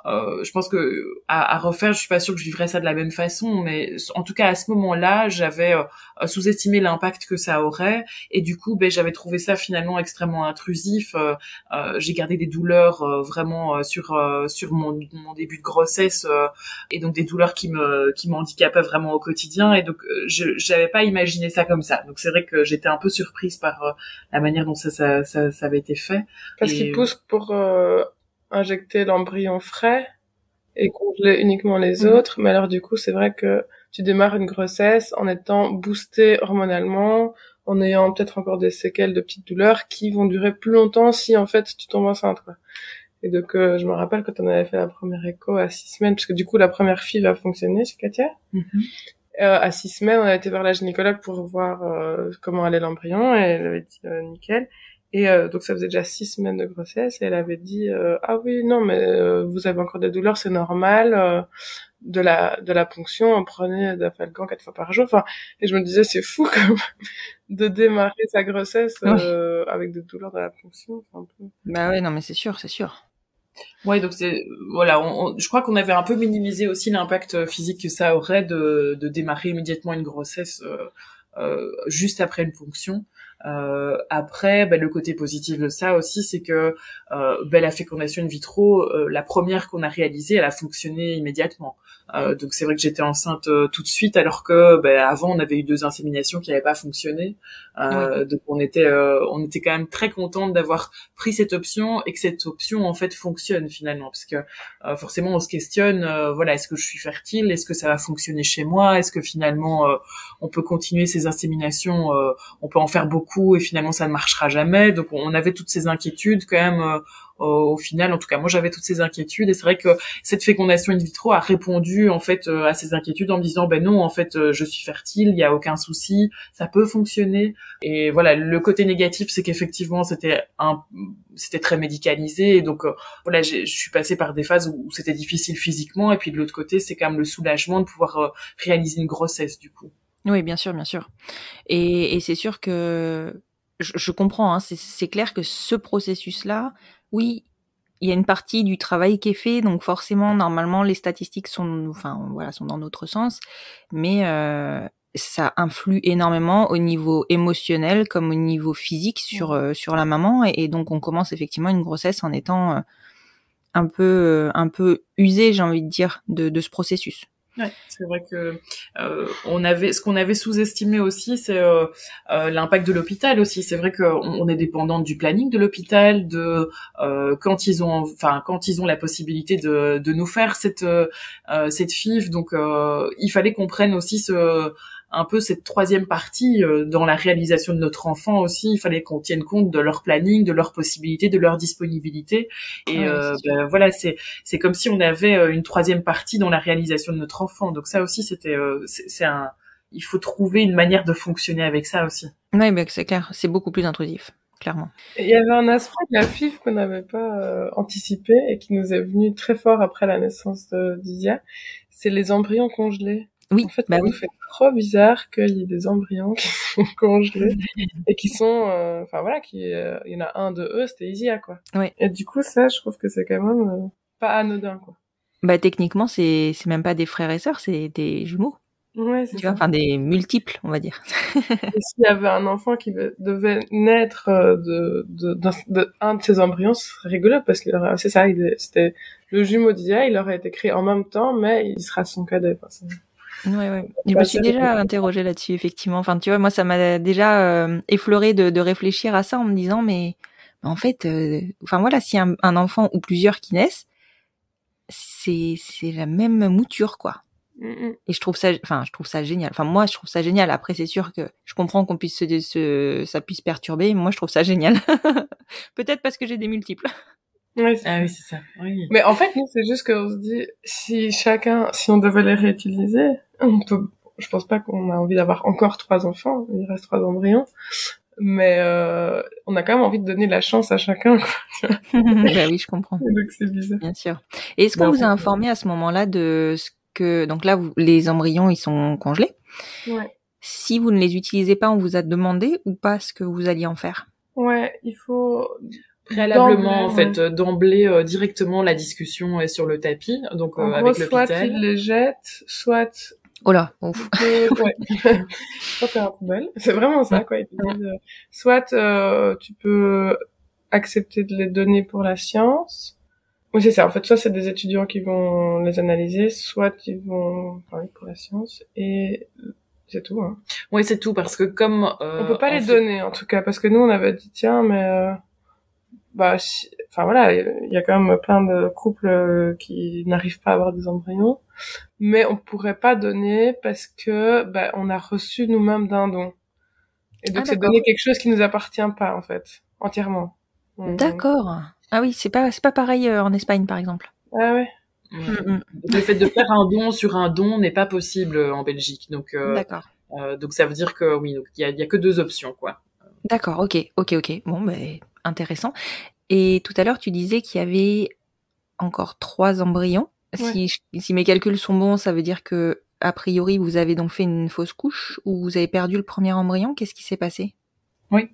Je pense que à refaire, je suis pas sûre que je vivrais ça de la même façon, mais en tout cas à ce moment-là, j'avais sous-estimé l'impact que ça aurait, et du coup, j'avais trouvé ça finalement extrêmement intrusif. J'ai gardé des douleurs vraiment sur mon début de grossesse, et donc des douleurs qui m'handicapaient vraiment au quotidien, et donc j'avais pas imaginé ça comme ça. Donc c'est vrai que j'étais un peu surprise par la manière dont ça avait été fait. Parce qu'il pousse pour injecter l'embryon frais et congeler uniquement les autres. Mais alors, du coup, c'est vrai que tu démarres une grossesse en étant boosté hormonalement, en ayant peut-être encore des séquelles de petites douleurs qui vont durer plus longtemps si, en fait, tu tombes enceinte, quoi. Et donc, je me rappelle quand on avait fait la première écho à 6 semaines, parce que du coup, la première fille va fonctionner chez Katia. À 6 semaines, on a été voir la gynécologue pour voir comment allait l'embryon, et elle avait dit nickel. Et donc ça faisait déjà 6 semaines de grossesse et elle avait dit ah oui non mais vous avez encore des douleurs, c'est normal, de la ponction, prenez d'Afalgan 4 fois par jour. Enfin, et je me disais c'est fou comme de démarrer sa grossesse avec des douleurs de la ponction, un peu. Bah ouais, non mais c'est sûr. Ouais, donc je crois qu'on avait un peu minimisé aussi l'impact physique que ça aurait de démarrer immédiatement une grossesse juste après une ponction. Après, le côté positif de ça aussi, c'est que la fécondation in vitro, la première qu'on a réalisée, elle a fonctionné immédiatement. Donc c'est vrai que j'étais enceinte tout de suite, alors que avant on avait eu 2 inséminations qui n'avaient pas fonctionné. Donc on était quand même très contente d'avoir pris cette option et que cette option en fait fonctionne finalement, parce que forcément on se questionne, est-ce que je suis fertile, est-ce que ça va fonctionner chez moi, est-ce que finalement on peut continuer ces inséminations, on peut en faire beaucoup et finalement ça ne marchera jamais. Donc on avait toutes ces inquiétudes quand même. Au final, en tout cas, moi j'avais toutes ces inquiétudes et c'est vrai que cette fécondation in vitro a répondu en fait à ces inquiétudes en me disant non, en fait je suis fertile, il y a aucun souci, ça peut fonctionner. Et voilà, le côté négatif c'est qu'effectivement c'était très médicalisé et donc je suis passée par des phases où c'était difficile physiquement, et puis de l'autre côté c'est quand même le soulagement de pouvoir réaliser une grossesse du coup. Oui, bien sûr. Et c'est sûr que je comprends, hein, c'est clair que ce processus-là, oui, il y a une partie du travail qui est fait, donc forcément, normalement, les statistiques sont dans notre sens, mais ça influe énormément au niveau émotionnel comme au niveau physique sur la maman, et donc on commence effectivement une grossesse en étant un peu usé, j'ai envie de dire, de ce processus. Ouais, c'est vrai que ce qu'on avait sous-estimé aussi, c'est l'impact de l'hôpital aussi. C'est vrai qu'on est dépendant du planning de l'hôpital, de quand ils ont la possibilité de nous faire cette FIV. Donc il fallait qu'on prenne aussi un peu cette troisième partie dans la réalisation de notre enfant aussi. Il fallait qu'on tienne compte de leur planning, de leurs possibilités, de leur disponibilité. Et voilà, c'est comme si on avait une troisième partie dans la réalisation de notre enfant. Donc ça aussi, il faut trouver une manière de fonctionner avec ça aussi. Oui, mais c'est clair, c'est beaucoup plus intrusif, clairement. Il y avait un aspect de la FIV qu'on n'avait pas anticipé et qui nous est venu très fort après la naissance d'Isia. C'est les embryons congelés. Oui, en fait, ça nous fait trop bizarre qu'il y ait des embryons qui sont congelés et qui sont, il y en a un de eux, c'était Isia, quoi. Oui. Et du coup, ça, je trouve que c'est quand même pas anodin, quoi. Bah, techniquement, c'est même pas des frères et sœurs, c'est des jumeaux. Ouais, c'est ça. Enfin, des multiples, on va dire. Et s'il y avait un enfant qui devait naître d'un de ces embryons, ce serait rigolo parce que c'est ça, c'était le jumeau d'Isia, il aurait été créé en même temps, mais il sera son cadet. Enfin, ouais. Je me suis déjà interrogée là-dessus, effectivement. Enfin, tu vois, moi, ça m'a déjà effleuré de réfléchir à ça en me disant, mais en fait, si un enfant ou plusieurs qui naissent, c'est la même mouture, quoi. Et je trouve ça génial. Enfin, moi, je trouve ça génial. Après, c'est sûr que je comprends qu'on puisse ça puisse perturber. Moi, je trouve ça génial. Peut-être parce que j'ai des multiples. Ouais, oui, c'est ça. Oui. Mais en fait, nous, c'est juste qu'on se dit, si on devait les réutiliser, je pense pas qu'on a envie d'avoir encore 3 enfants. Il reste 3 embryons. Mais on a quand même envie de donner la chance à chacun, quoi. Bah oui, je comprends. Donc c'est bizarre. Bien sûr. Et est-ce qu'on vous a informé à ce moment-là de ce que... Donc là, les embryons, ils sont congelés. Ouais. Si vous ne les utilisez pas, on vous a demandé ou pas ce que vous alliez en faire? Ouais, il faut... Préalablement, d'emblée, directement, la discussion est sur le tapis, donc avec l'hôpital. Soit ils les jettent, soit... Oh là, ouf. Ouais. Soit t'es un poubelle. C'est vraiment ça, quoi. Ils te disent, soit tu peux accepter de les donner pour la science. Oui, c'est ça. En fait, soit c'est des étudiants qui vont les analyser, soit ils vont parler pour la science, et c'est tout. Hein. Oui, c'est tout, parce que comme... on peut pas les donner, en tout cas, parce que nous, on avait dit, tiens, mais... il y a quand même plein de couples qui n'arrivent pas à avoir des embryons, mais on pourrait pas donner parce que on a reçu nous-mêmes d'un don. Et donc c'est donner quelque chose qui nous appartient pas, en fait, entièrement. D'accord. Ah oui, c'est pas pareil en Espagne, par exemple. Ah ouais. Le fait de faire un don sur un don n'est pas possible en Belgique, donc d'accord. Donc ça veut dire que oui, donc il y a que 2 options, quoi. D'accord, ok. Bon, intéressant. Et tout à l'heure, tu disais qu'il y avait encore 3 embryons. Ouais. Si mes calculs sont bons, ça veut dire que a priori, vous avez donc fait une fausse couche ou vous avez perdu le premier embryon. Qu'est-ce qui s'est passé? Oui.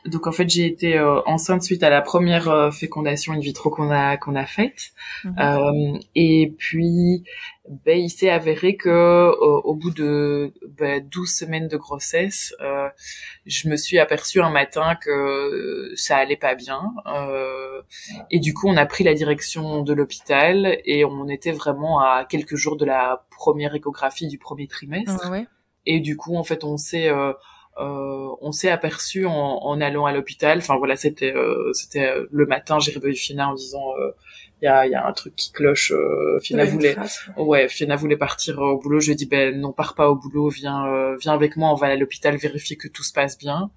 Donc en fait, j'ai été enceinte suite à la première fécondation in vitro qu'on a faite. Et puis il s'est avéré que au bout de 12 semaines de grossesse, je me suis aperçue un matin que ça allait pas bien. Et du coup, on a pris la direction de l'hôpital et on était vraiment à quelques jours de la première échographie du premier trimestre. Ouais. Et du coup, en fait, on s'est aperçu en allant à l'hôpital. Enfin voilà, c'était le matin, j'ai réveillé Fiona en disant il y a un truc qui cloche. Fiona voulait partir au boulot. Je lui ai dit non, pars pas au boulot, viens avec moi, on va à l'hôpital vérifier que tout se passe bien.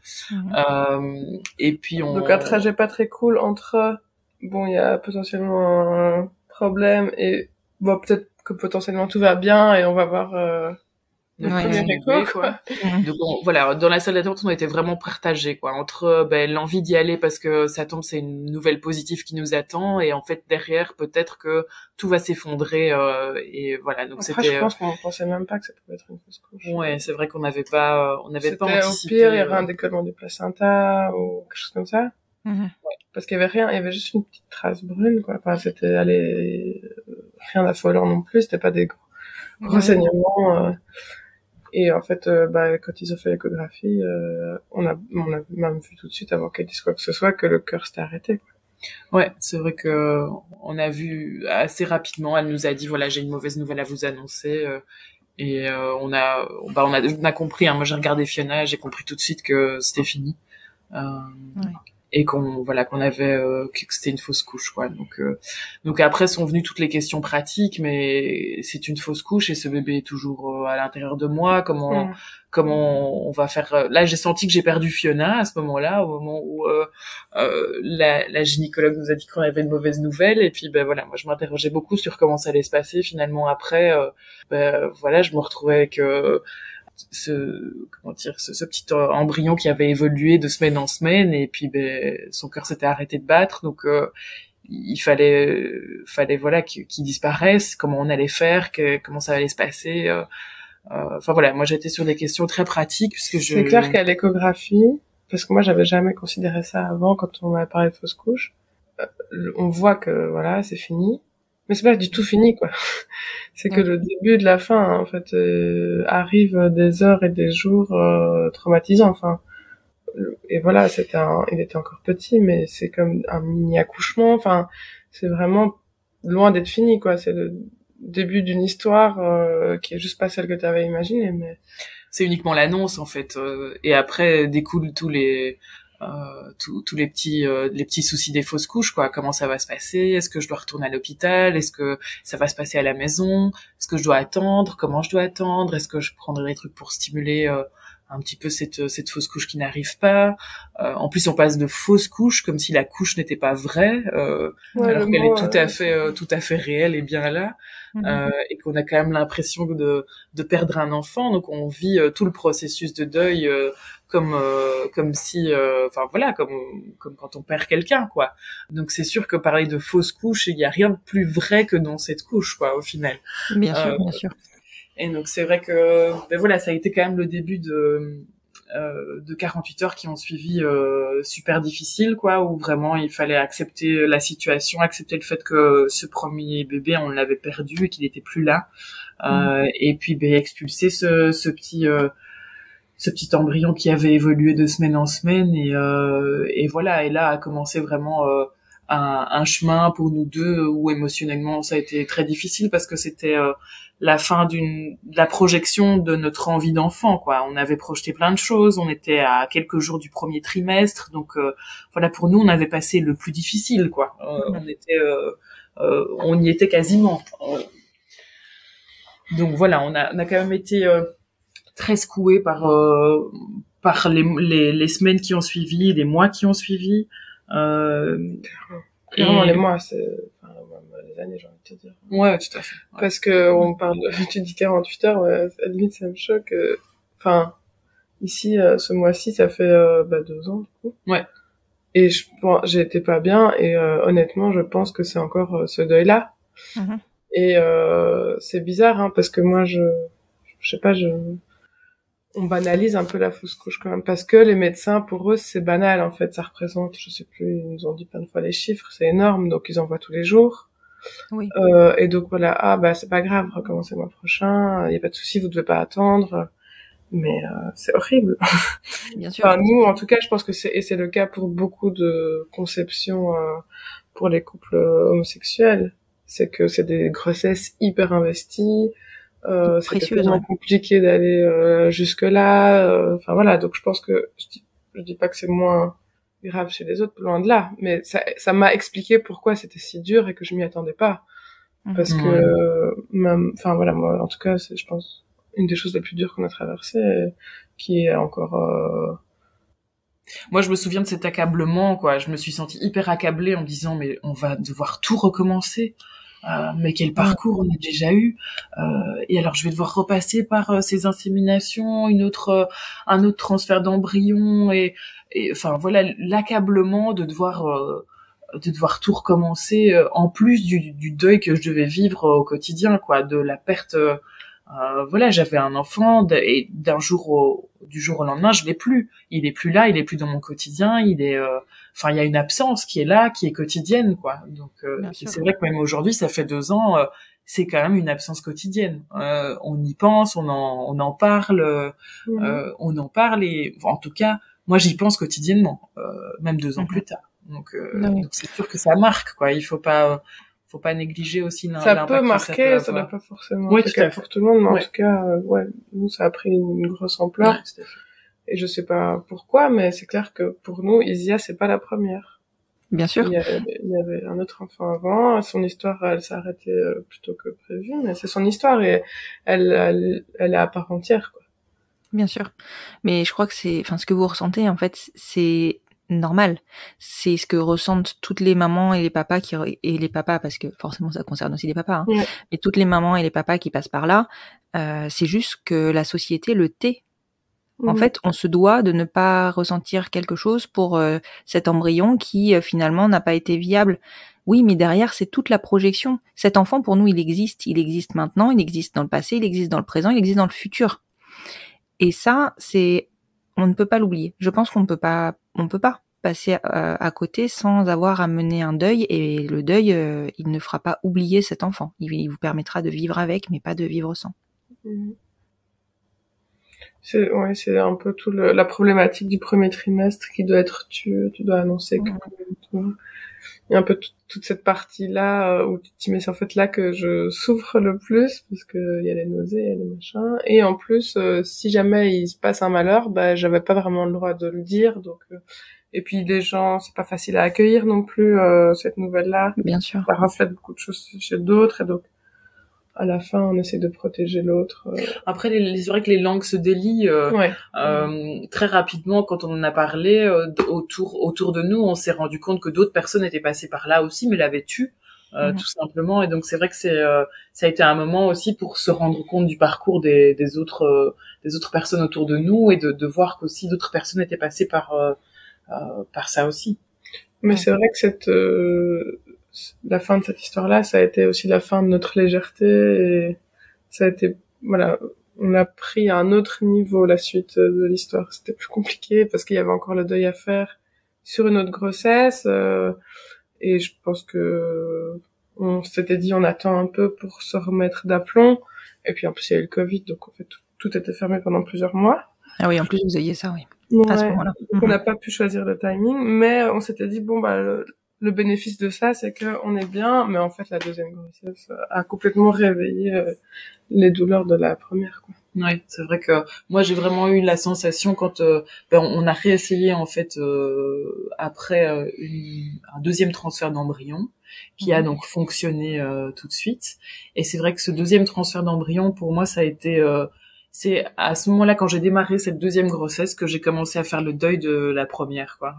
Et puis donc un trajet pas très cool entre il y a potentiellement un problème et peut-être que potentiellement tout va bien et on va voir le premier écho, quoi. Donc voilà, dans la salle d'attente, on était vraiment partagés, quoi, entre l'envie d'y aller parce que ça tombe, c'est une nouvelle positive qui nous attend, et en fait derrière peut-être que tout va s'effondrer, et voilà. Donc après, je pense qu'on pensait même pas que ça pouvait être une fausse couche. Ouais, c'est vrai qu'on n'avait pas anticipé. Au pire, il y aurait un décollement du placenta ou quelque chose comme ça. Ouais. Parce qu'il y avait rien, il y avait juste une petite trace brune, quoi. Enfin, c'était rien d'affolant non plus, c'était pas des gros saignements. Et en fait, quand ils ont fait l'échographie, on a même vu tout de suite, avant qu'elle dise quoi que ce soit, que le cœur s'était arrêté, quoi. Ouais, c'est vrai que on a vu assez rapidement. Elle nous a dit voilà, j'ai une mauvaise nouvelle à vous annoncer. On a compris. Hein, moi, j'ai regardé Fiona, j'ai compris tout de suite que c'était fini. Ouais. Et qu'on avait que c'était une fausse couche, quoi. Donc après sont venues toutes les questions pratiques, mais c'est une fausse couche et ce bébé est toujours à l'intérieur de moi. Comment on va faire? Là, j'ai senti que j'ai perdu Fiona à ce moment-là, au moment où la gynécologue nous a dit qu'on avait une mauvaise nouvelle. Et puis voilà, moi je m'interrogeais beaucoup sur comment ça allait se passer. Finalement après, voilà, je me retrouvais avec ce petit embryon qui avait évolué de semaine en semaine, et puis son cœur s'était arrêté de battre, donc il fallait voilà qu'il disparaisse. Comment on allait faire, comment ça allait se passer, enfin voilà, moi j'étais sur des questions très pratiques puisque c'est clair qu'à l'échographie, parce que moi j'avais jamais considéré ça avant quand on m'avait parlé de fausse couche, on voit que voilà, c'est fini. Mais c'est pas du tout fini, quoi. C'est que le début de la fin, hein, en fait, arrivent des heures et des jours traumatisants. Enfin, et voilà, il était encore petit, mais c'est comme un mini accouchement. Enfin, c'est vraiment loin d'être fini, quoi. C'est le début d'une histoire qui est juste pas celle que tu avais imaginée, mais c'est uniquement l'annonce, en fait. Et après découlent tous les petits soucis des fausses couches, quoi. Comment ça va se passer? Est-ce que je dois retourner à l'hôpital? Est-ce que ça va se passer à la maison? Est-ce que je dois attendre? Comment je dois attendre? Est-ce que je prendrai des trucs pour stimuler un petit peu cette fausse couche qui n'arrive pas? En plus, on passe de fausse couche comme si la couche n'était pas vraie, alors qu'elle est tout à fait réelle et bien là. Et qu'on a quand même l'impression de perdre un enfant, donc on vit tout le processus de deuil comme si enfin voilà, comme quand on perd quelqu'un, quoi. Donc c'est sûr que parler de fausse couche, il y a rien de plus vrai que dans cette couche, quoi, au final. Bien sûr. Et donc c'est vrai que voilà, ça a été quand même le début de 48 heures qui ont suivi super difficile, quoi, où vraiment il fallait accepter la situation, accepter le fait que ce premier bébé on l'avait perdu et qu'il était plus là, et puis expulser ce petit embryon qui avait évolué de semaine en semaine, et voilà, et là a commencé vraiment un chemin pour nous deux où émotionnellement ça a été très difficile parce que c'était la fin de la projection de notre envie d'enfant, quoi. On avait projeté plein de choses, on était à quelques jours du premier trimestre, donc voilà, pour nous on avait passé le plus difficile, quoi. On y était quasiment. Donc voilà, on a quand même été très secoués par les semaines qui ont suivi, les mois qui ont suivi. Clairement, les mois, c'est les années, j'ai envie de te dire. Ouais, tout à fait. Ouais. Parce que on parle, tu dis 48 heures, à la limite, ça me choque. Enfin, ici, ce mois-ci, ça fait 2 ans, du coup. Ouais. Et j'étais pas bien, et honnêtement, je pense que c'est encore ce deuil-là. Mm-hmm. Et c'est bizarre, hein, parce que moi, je sais pas, on banalise un peu la fausse couche quand même, parce que les médecins, pour eux, c'est banal, en fait. Ça représente, je sais plus, ils nous ont dit plein de fois les chiffres, c'est énorme, donc ils en voient tous les jours. Oui. Et donc voilà, c'est pas grave, recommencez le mois prochain, y a pas de souci, vous devez pas attendre. Mais c'est horrible. Bien sûr. Enfin, nous, en tout cas, je pense que c'est le cas pour beaucoup de conceptions pour les couples homosexuels. C'est que c'est des grossesses hyper investies. C'est tellement compliqué d'aller jusque là. Enfin voilà, donc je pense que je dis pas que c'est moins grave chez les autres, loin de là, mais ça m'a expliqué pourquoi c'était si dur et que je m'y attendais pas, parce que enfin voilà, moi en tout cas c'est, je pense, une des choses les plus dures qu'on a traversées, qui est encore Moi, je me souviens de cet accablement, quoi. Je me suis sentie hyper accablée en me disant, mais on va devoir tout recommencer. Mais quel parcours on a déjà eu, et alors je vais devoir repasser par ces inséminations, un autre transfert d'embryon, et enfin voilà, l'accablement de devoir tout recommencer, en plus du deuil que je devais vivre au quotidien, quoi, de la perte. Voilà, j'avais un enfant et du jour au lendemain, je l'ai plus. Il est plus là, il est plus dans mon quotidien, il y a une absence qui est là, qui est quotidienne, quoi. Donc c'est vrai que même aujourd'hui, ça fait 2 ans, c'est quand même une absence quotidienne. On y pense, on en parle, on en parle, et en tout cas, moi j'y pense quotidiennement, même 2 ans plus tard. Donc c'est sûr que ça marque, quoi. Il faut pas négliger aussi ça peut marquer, ça n'a pas forcément être le cas pour tout le monde, mais en tout cas, nous, ça a pris une grosse ampleur. Ouais, et je sais pas pourquoi, mais c'est clair que pour nous, Isia, c'est pas la première. Bien sûr. Il y avait un autre enfant avant, son histoire, elle s'est arrêtée plus tôt que prévu, mais c'est son histoire et elle est à part entière, quoi. Bien sûr. Mais je crois que ce que vous ressentez, en fait, c'est normal. C'est ce que ressentent toutes les mamans et les papas parce que forcément ça concerne aussi les papas, hein. Ouais. Mais toutes les mamans et les papas qui passent par là, c'est juste que la société le tait. En fait, on se doit de ne pas ressentir quelque chose pour cet embryon qui finalement n'a pas été viable. Oui, mais derrière, c'est toute la projection. Cet enfant, pour nous, il existe maintenant, il existe dans le passé, il existe dans le présent, il existe dans le futur. Et ça, on ne peut pas l'oublier. Je pense qu'on peut pas passer à côté sans avoir à mener un deuil. Et le deuil, il ne fera pas oublier cet enfant. Il vous permettra de vivre avec, mais pas de vivre sans. C'est un peu la problématique du premier trimestre qui doit être tu dois annoncer que il y a un peu toute cette partie-là où tu te dis mais c'est en fait là que je souffre le plus parce que il y a les nausées, il y a les machins et en plus si jamais il se passe un malheur, j'avais pas vraiment le droit de le dire donc et puis les gens c'est pas facile à accueillir non plus cette nouvelle-là. Bien sûr. Ça reflète beaucoup de choses chez d'autres et donc à la fin, on essaie de protéger l'autre. Après, c'est vrai que les langues se délient très rapidement. Quand on en a parlé autour de nous, on s'est rendu compte que d'autres personnes étaient passées par là aussi, mais l'avaient tué tout simplement. Et donc, c'est vrai que ça a été un moment aussi pour se rendre compte du parcours des autres personnes autour de nous et de voir qu'aussi d'autres personnes étaient passées par ça aussi. Mais c'est vrai que la fin de cette histoire-là, ça a été aussi la fin de notre légèreté et ça a été, on a pris à un autre niveau la suite de l'histoire. C'était plus compliqué parce qu'il y avait encore le deuil à faire sur une autre grossesse et je pense que on s'était dit on attend un peu pour se remettre d'aplomb et puis en plus il y a eu le Covid donc en fait tout était fermé pendant plusieurs mois. Ah oui, en plus vous aviez ça, oui. À ce moment-là. On n'a pas pu choisir le timing, mais on s'était dit le bénéfice de ça, c'est que on est bien, mais en fait, la deuxième grossesse a complètement réveillé les douleurs de la première, quoi. Ouais, c'est vrai que moi j'ai vraiment eu la sensation quand on a réessayé en fait après un deuxième transfert d'embryon qui a donc fonctionné tout de suite. Et c'est vrai que ce deuxième transfert d'embryon pour moi ça a été c'est à ce moment-là, quand j'ai démarré cette deuxième grossesse, que j'ai commencé à faire le deuil de la première, quoi.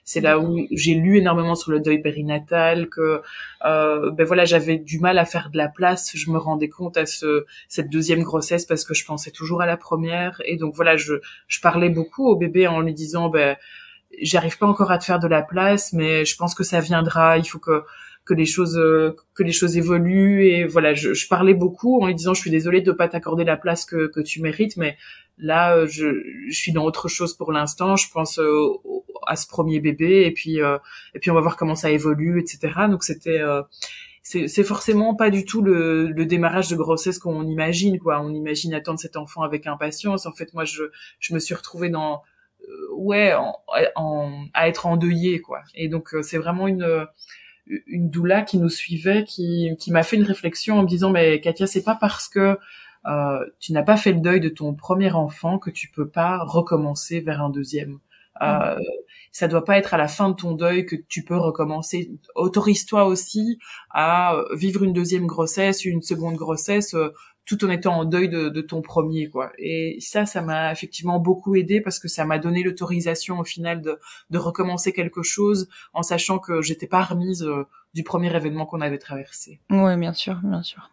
C'est là où j'ai lu énormément sur le deuil périnatal, que j'avais du mal à faire de la place. Je me rendais compte à cette deuxième grossesse parce que je pensais toujours à la première, et donc voilà, je parlais beaucoup au bébé en lui disant, j'arrive pas encore à te faire de la place, mais je pense que ça viendra. Il faut que les choses évoluent et voilà, je parlais beaucoup en lui disant je suis désolée de pas t'accorder la place que tu mérites, mais là je suis dans autre chose pour l'instant, je pense à ce premier bébé et puis on va voir comment ça évolue, etc. Donc c'est forcément pas du tout le démarrage de grossesse qu'on imagine, quoi. On imagine attendre cet enfant avec impatience. En fait, moi je me suis retrouvée dans à être endeuillée, quoi. Et donc c'est vraiment une doula qui nous suivait, qui m'a fait une réflexion en me disant mais Katia, c'est pas parce que tu n'as pas fait le deuil de ton premier enfant que tu peux pas recommencer vers un deuxième. Ça doit pas être à la fin de ton deuil que tu peux recommencer. Autorise-toi aussi à vivre une deuxième grossesse, une seconde grossesse, tout en étant en deuil de ton premier, quoi. Et ça m'a effectivement beaucoup aidé parce que ça m'a donné l'autorisation au final de recommencer quelque chose en sachant que j'étais pas remise du premier événement qu'on avait traversé. Oui, bien sûr, bien sûr.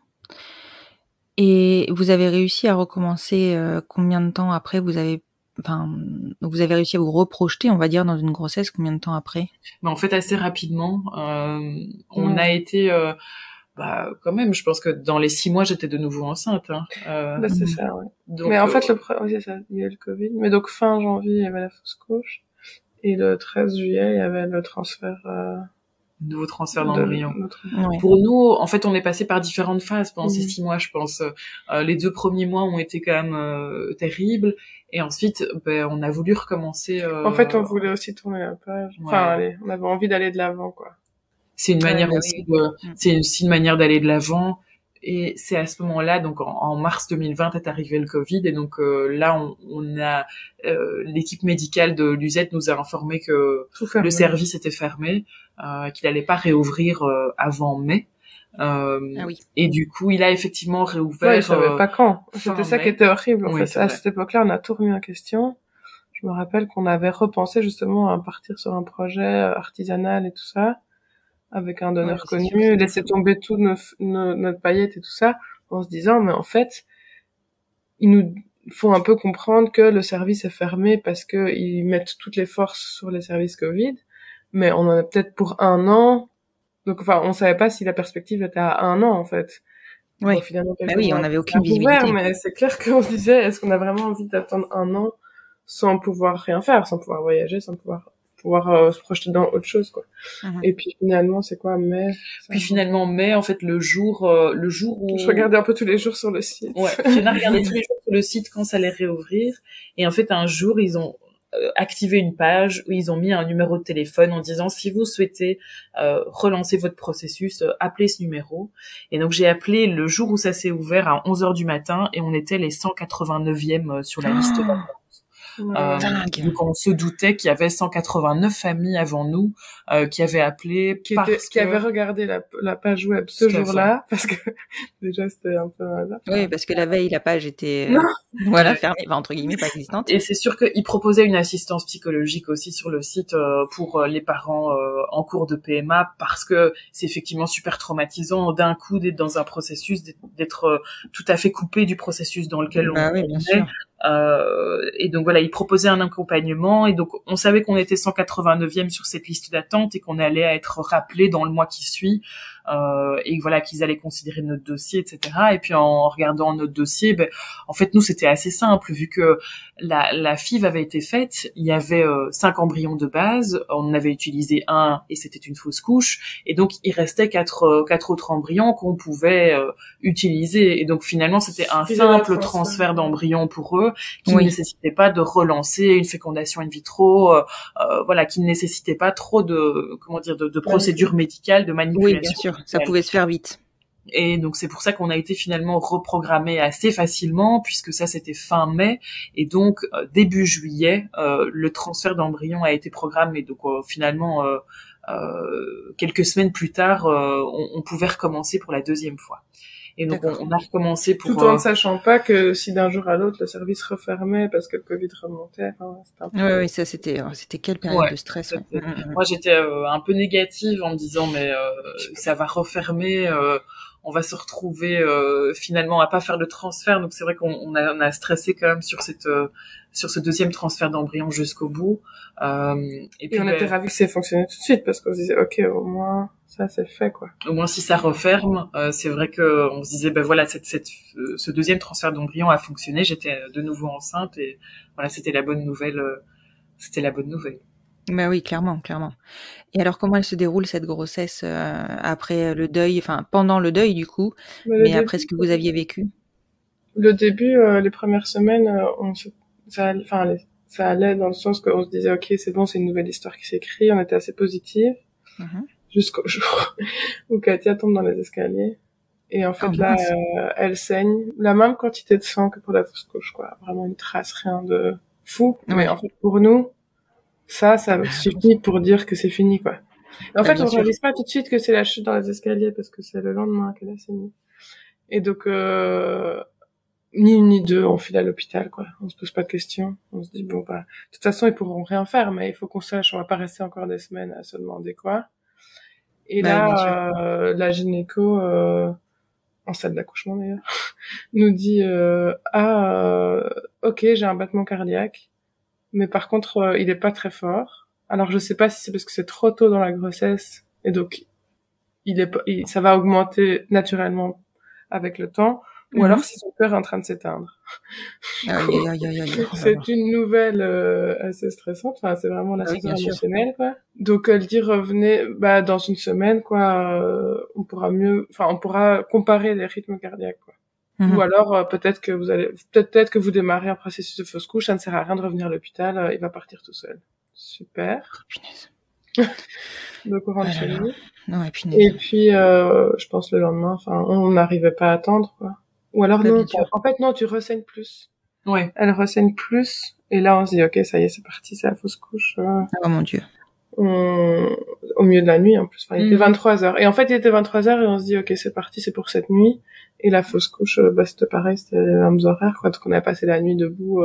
Et vous avez réussi à recommencer combien de temps après vous avez réussi à vous reprojeter, on va dire, dans une grossesse combien de temps après? En fait, assez rapidement. On a été... quand même, je pense que dans les 6 mois, j'étais de nouveau enceinte. C'est ça, ouais. Donc, mais en fait, c'est ça, il y a eu le Covid. Mais donc, fin janvier, il y avait la fausse couche. Et le 13 juillet, il y avait le transfert nouveau transfert d'embryon. Ouais. Pour nous, en fait, on est passé par différentes phases pendant ces 6 mois, je pense. Les 2 premiers mois ont été quand même terribles. Et ensuite, on a voulu recommencer. En fait, on voulait aussi tourner la page. Ouais. Enfin, allez, on avait envie d'aller de l'avant, quoi. C'est une manière bah aussi c'est aussi une manière d'aller de l'avant. Et c'est à ce moment-là, donc en mars 2020, est arrivé le Covid, et donc là, on a l'équipe médicale de l'UZ nous a informé que le service était fermé, qu'il allait pas réouvrir avant mai. Et du coup, il a effectivement réouvert. Ouais, il savait pas quand. C'était ça mai. qui était horrible. En Oui, fait, à cette époque-là, on a tout remis en question. Je me rappelle qu'on avait repensé justement à partir sur un projet artisanal et tout ça, avec un donneur connu, laisser tomber tout notre paillette et tout ça, en se disant, mais en fait, ils nous font un peu comprendre que le service est fermé parce que ils mettent toutes les forces sur les services Covid, mais on en a peut-être pour 1 an. Donc, enfin, on savait pas si la perspective était à 1 an, en fait. Oui. Bon, finalement, Oui, on avait aucune visibilité. Mais c'est clair qu'on se disait, est-ce qu'on a vraiment envie d'attendre 1 an sans pouvoir rien faire, sans pouvoir voyager, sans pouvoir se projeter dans autre chose, quoi. Et puis finalement, c'est quoi, mai? Puis finalement, mai, en fait, le jour où... Je regardais un peu tous les jours sur le site. Ouais, on a regardé tous les jours sur le site quand ça allait réouvrir. Et en fait, un jour, ils ont activé une page où ils ont mis un numéro de téléphone en disant si vous souhaitez relancer votre processus, appelez ce numéro. Et donc j'ai appelé le jour où ça s'est ouvert à 11h du matin et on était les 189e sur la liste d'attente. Donc on se doutait qu'il y avait 189 familles avant nous qui avaient appelé qui avaient regardé la page web ce jour-là, parce que déjà c'était un peu hasard. Oui, parce que la veille la page était fermée, entre guillemets, pas existante. Et c'est sûr qu'ils proposaient une assistance psychologique aussi sur le site pour les parents en cours de PMA, parce que c'est effectivement super traumatisant d'un coup d'être dans un processus, d'être tout à fait coupé du processus dans lequel on oui, bien sûr. Et donc voilà, ils proposaient un accompagnement, et donc on savait qu'on était 189e sur cette liste d'attente et qu'on allait être rappelé dans le mois qui suit, et voilà, qu'ils allaient considérer notre dossier, etc. Et puis en regardant notre dossier, en fait nous c'était assez simple, vu que la FIV avait été faite, il y avait 5 embryons de base, on en avait utilisé 1 et c'était une fausse couche, et donc il restait 4 autres embryons qu'on pouvait utiliser, et donc finalement c'était un simple transfert d'embryons pour eux, qui ne nécessitait pas de relancer une fécondation in vitro, voilà, qui ne nécessitait pas trop de procédures médicales, de manipulation. Oui, bien sûr, ça pouvait se faire vite. Et donc c'est pour ça qu'on a été finalement reprogrammé assez facilement, puisque ça c'était fin mai, et donc début juillet le transfert d'embryon a été programmé. Donc finalement quelques semaines plus tard on pouvait recommencer pour la 2e fois. Et donc on a recommencé pour... Tout en ne sachant pas que si d'un jour à l'autre le service refermait parce que le Covid remontait, c'était un peu... Oui, ça c'était quelle période de stress. Moi j'étais un peu négative en me disant mais ça va refermer, on va se retrouver finalement à pas faire le transfert. Donc c'est vrai qu'on a stressé quand même sur ce 2e transfert d'embryon jusqu'au bout. Et puis on était ravis que ça ait fonctionné tout de suite, parce qu'on se disait ok, au moins ça c'est fait, quoi. Au moins si ça referme, c'est vrai que on se disait voilà, ce 2e transfert d'embryon a fonctionné, j'étais de nouveau enceinte, et voilà, c'était la bonne nouvelle. Oui, clairement. Et alors, comment elle se déroule, cette grossesse, après le deuil, enfin pendant le deuil du coup, mais après ce que vous aviez vécu? Le début, les premières semaines, ça allait dans le sens qu'on se disait ok, c'est bon, c'est une nouvelle histoire qui s'écrit, on était assez positive, jusqu'au jour où Katia tombe dans les escaliers, et en fait elle saigne la même quantité de sang que pour la fausse couche, quoi. Vraiment une trace, rien de fou, mais en fait pour nous ça suffit pour dire que c'est fini, quoi. Et en fait on réalise pas tout de suite que c'est la chute dans les escaliers, parce que c'est le lendemain qu'elle a saigné, et donc ni une ni deux, on file à l'hôpital, quoi. On se pose pas de questions. On se dit, bon, de toute façon, ils pourront rien faire, mais il faut qu'on sache, on va pas rester encore des semaines à se demander quoi. Et là, la gynéco, en salle d'accouchement d'ailleurs, nous dit, ok, j'ai un battement cardiaque, mais par contre, il est pas très fort. Alors, je sais pas si c'est parce que c'est trop tôt dans la grossesse, et donc, ça va augmenter naturellement avec le temps, ou alors si son cœur est en train de s'éteindre. C'est une nouvelle assez stressante. Enfin, c'est vraiment l'ascenseur émotionnel, quoi. Donc elle dit revenez, dans une semaine, quoi. On pourra comparer les rythmes cardiaques, quoi. Ou alors peut-être que vous démarrez un processus de fausse couche. Ça ne sert à rien de revenir à l'hôpital. Il va partir tout seul. Super. Donc on rentre chez nous. Et puis je pense le lendemain, on n'arrivait pas à attendre, quoi. Ou alors non, en fait non, tu ressaignes plus. Ouais. Elle ressaigne plus, et là on se dit ok, ça y est, c'est parti, c'est la fausse couche. Oh mon Dieu. Au milieu de la nuit en plus. Enfin, il était 23h. Et en fait, il était 23h et on se dit ok, c'est parti, c'est pour cette nuit. Et la fausse couche, c'était pareil, c'était les mêmes horaires, quoi. Donc on a passé la nuit debout,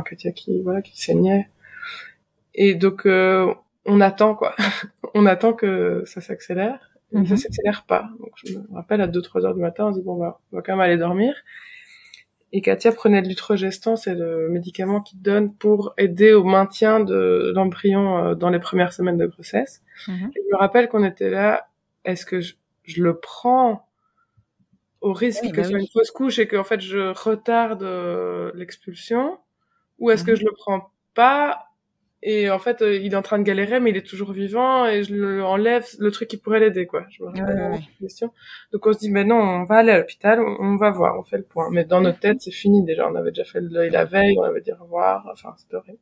Katia qui saignait. Et donc on attend, quoi. On attend que ça s'accélère. Mais ça s'accélère pas. Donc je me rappelle à 2-3 heures du matin, on se dit on va quand même aller dormir. Et Katia prenait de l'utrogestan, c'est le médicament qu'ils donnent pour aider au maintien de l'embryon dans les premières semaines de grossesse. Et je me rappelle qu'on était là, est-ce que je le prends au risque que ce soit une fausse couche et qu'en fait je retarde l'expulsion, ou est-ce que je le prends pas et en fait il est en train de galérer mais il est toujours vivant et je le enlève le truc qui pourrait l'aider, quoi. Je me rappelle cette question. Donc on se dit mais non, on va aller à l'hôpital, on va voir, on fait le point. Mais dans notre tête c'est fini déjà, on avait déjà fait le deuil la veille, on avait dit au revoir, c'est horrible.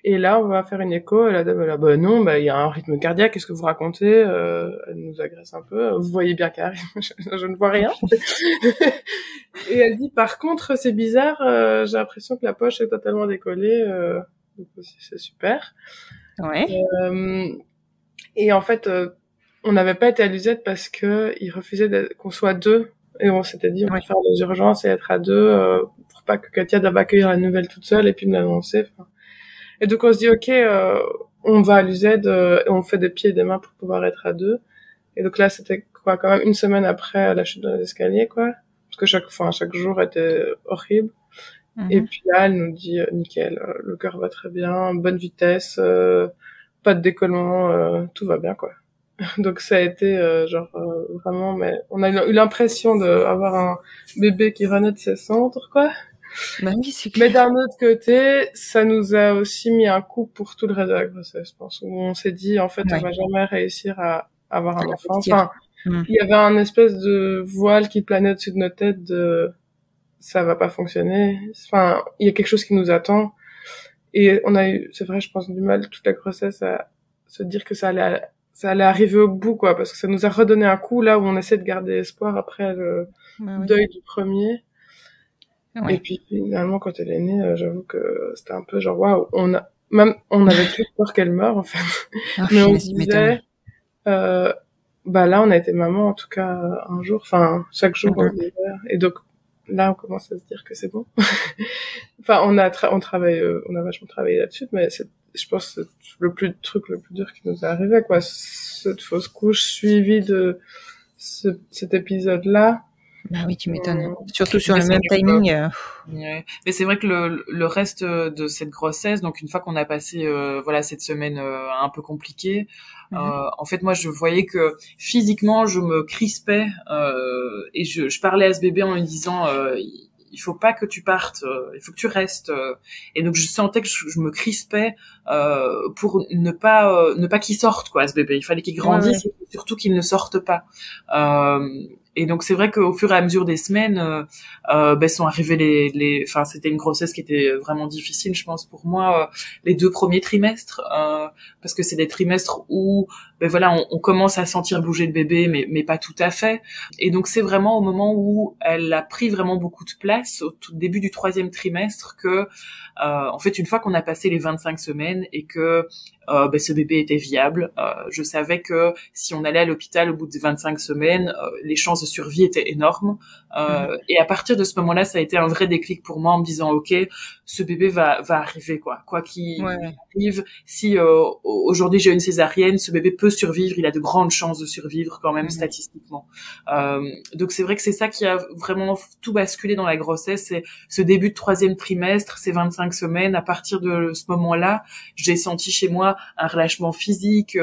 Et là on va faire une écho et la dame elle a non, il y a un rythme cardiaque, qu'est-ce que vous racontez? Elle nous agresse un peu, vous voyez bien qu'elle arrive, je ne vois rien. Et elle dit par contre c'est bizarre, j'ai l'impression que la poche est totalement décollée. Donc c'est super. Ouais. Et en fait, on n'avait pas été à l'UZ parce que ils refusaient qu'on soit deux. Et on s'était dit, on va faire des urgences et être à deux, pour pas que Katia doive accueillir la nouvelle toute seule et puis me l'annoncer. Et donc on se dit, ok, on va à l'UZ et on fait des pieds et des mains pour pouvoir être à deux. Et donc là, c'était quand même une semaine après la chute dans les escaliers, quoi. Parce que chaque jour était horrible. Et puis là, elle nous dit nickel, le cœur va très bien, bonne vitesse, pas de décollement, tout va bien, quoi. Donc ça a été vraiment, mais on a eu l'impression d'avoir un bébé qui renaît de ses cendres, quoi. Oui, c'est clair. Mais d'un autre côté, ça nous a aussi mis un coup pour tout le reste de la grossesse, je pense, où on s'est dit en fait on va jamais réussir à avoir un enfant. Enfin, il y avait un espèce de voile qui planait au-dessus de nos têtes de ça va pas fonctionner. Enfin, il y a quelque chose qui nous attend. Et on a eu, c'est vrai, je pense, du mal toute la grossesse à se dire que ça allait arriver au bout, quoi, parce que ça nous a redonné un coup là où on essaie de garder espoir après le deuil du premier. Ouais. Et puis finalement, quand elle est née, j'avoue que c'était un peu genre waouh, on avait plus peur qu'elle meure en fait. Mais on se disait, là, on a été maman en tout cas un jour, enfin chaque jour on disait, et donc là, on commence à se dire que c'est bon. Enfin, on a vachement travaillé là-dessus, mais je pense que c'est le plus dur qui nous est arrivé, quoi. Cette fausse couche suivie de cet épisode-là. Bah oui, tu m'étonnes. Surtout sur le même timing. Mais c'est vrai que le reste de cette grossesse, donc une fois qu'on a passé cette semaine un peu compliquée, en fait moi je voyais que physiquement je me crispais et je parlais à ce bébé en lui disant il faut pas que tu partes, il faut que tu restes. Et donc je sentais que je me crispais pour ne pas qu'il sorte, quoi, ce bébé. Il fallait qu'il grandisse et surtout qu'il ne sorte pas. Et donc c'est vrai qu'au fur et à mesure des semaines, sont arrivés enfin c'était une grossesse qui était vraiment difficile, je pense pour moi, les 2 premiers trimestres, parce que c'est des trimestres où on commence à sentir bouger le bébé, mais pas tout à fait. Et donc c'est vraiment au moment où elle a pris vraiment beaucoup de place, au tout début du 3e trimestre, que en fait une fois qu'on a passé les 25 semaines et que ce bébé était viable, je savais que si on allait à l'hôpital au bout de 25 semaines, les chances de survie étaient énormes. Et à partir de ce moment-là, ça a été un vrai déclic pour moi en me disant ok, ce bébé va arriver, quoi qu'il arrive. Si aujourd'hui j'ai une césarienne, ce bébé peut survivre, il a de grandes chances de survivre quand même statistiquement. Donc c'est vrai que c'est ça qui a vraiment tout basculé dans la grossesse, c'est ce début de 3e trimestre, ces 25 semaines. À partir de ce moment-là, j'ai senti chez moi un relâchement physique,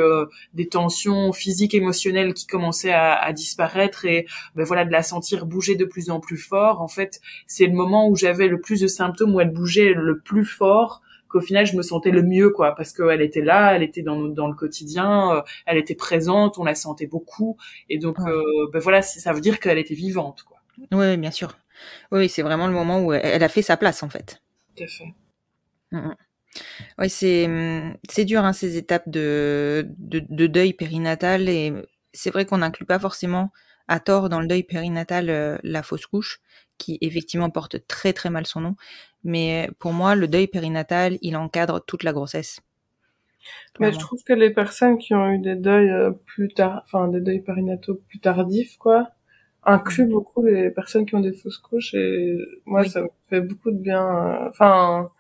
des tensions physiques, émotionnelles qui commençaient à disparaître et voilà, de la sentir bouger de plus en plus fort. En fait, c'est le moment où j'avais le plus de symptômes, où elle bougeait le plus fort, qu'au final je me sentais le mieux, quoi, parce qu'elle était là, elle était dans le quotidien, elle était présente, on la sentait beaucoup, et donc voilà, ça veut dire qu'elle était vivante, quoi. Oui, bien sûr. Oui, c'est vraiment le moment où elle a fait sa place, en fait. Tout à fait. Oui, c'est dur, hein, ces étapes de deuil périnatal, et c'est vrai qu'on n'inclut pas forcément à tort dans le deuil périnatal la fausse couche, qui effectivement porte très très mal son nom, mais pour moi le deuil périnatal il encadre toute la grossesse. Mais je trouve que les personnes qui ont eu des deuils plus tard, enfin des deuils périnataux plus tardifs, quoi, incluent beaucoup les personnes qui ont des fausses couches, et moi ça me fait beaucoup de bien. Enfin,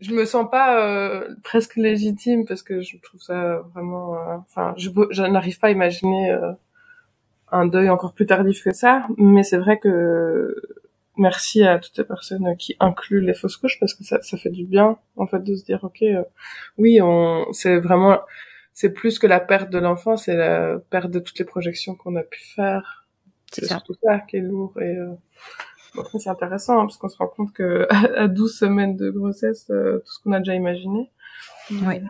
je me sens pas presque légitime parce que je trouve ça vraiment. Enfin, je n'arrive pas à imaginer un deuil encore plus tardif que ça, mais c'est vrai que merci à toutes les personnes qui incluent les fausses couches, parce que ça fait du bien, en fait, de se dire, ok, oui, c'est plus que la perte de l'enfant, c'est la perte de toutes les projections qu'on a pu faire. C'est surtout ça qui est lourd, et c'est intéressant, hein, parce qu'on se rend compte que à 12 semaines de grossesse, tout ce qu'on a déjà imaginé. Oui.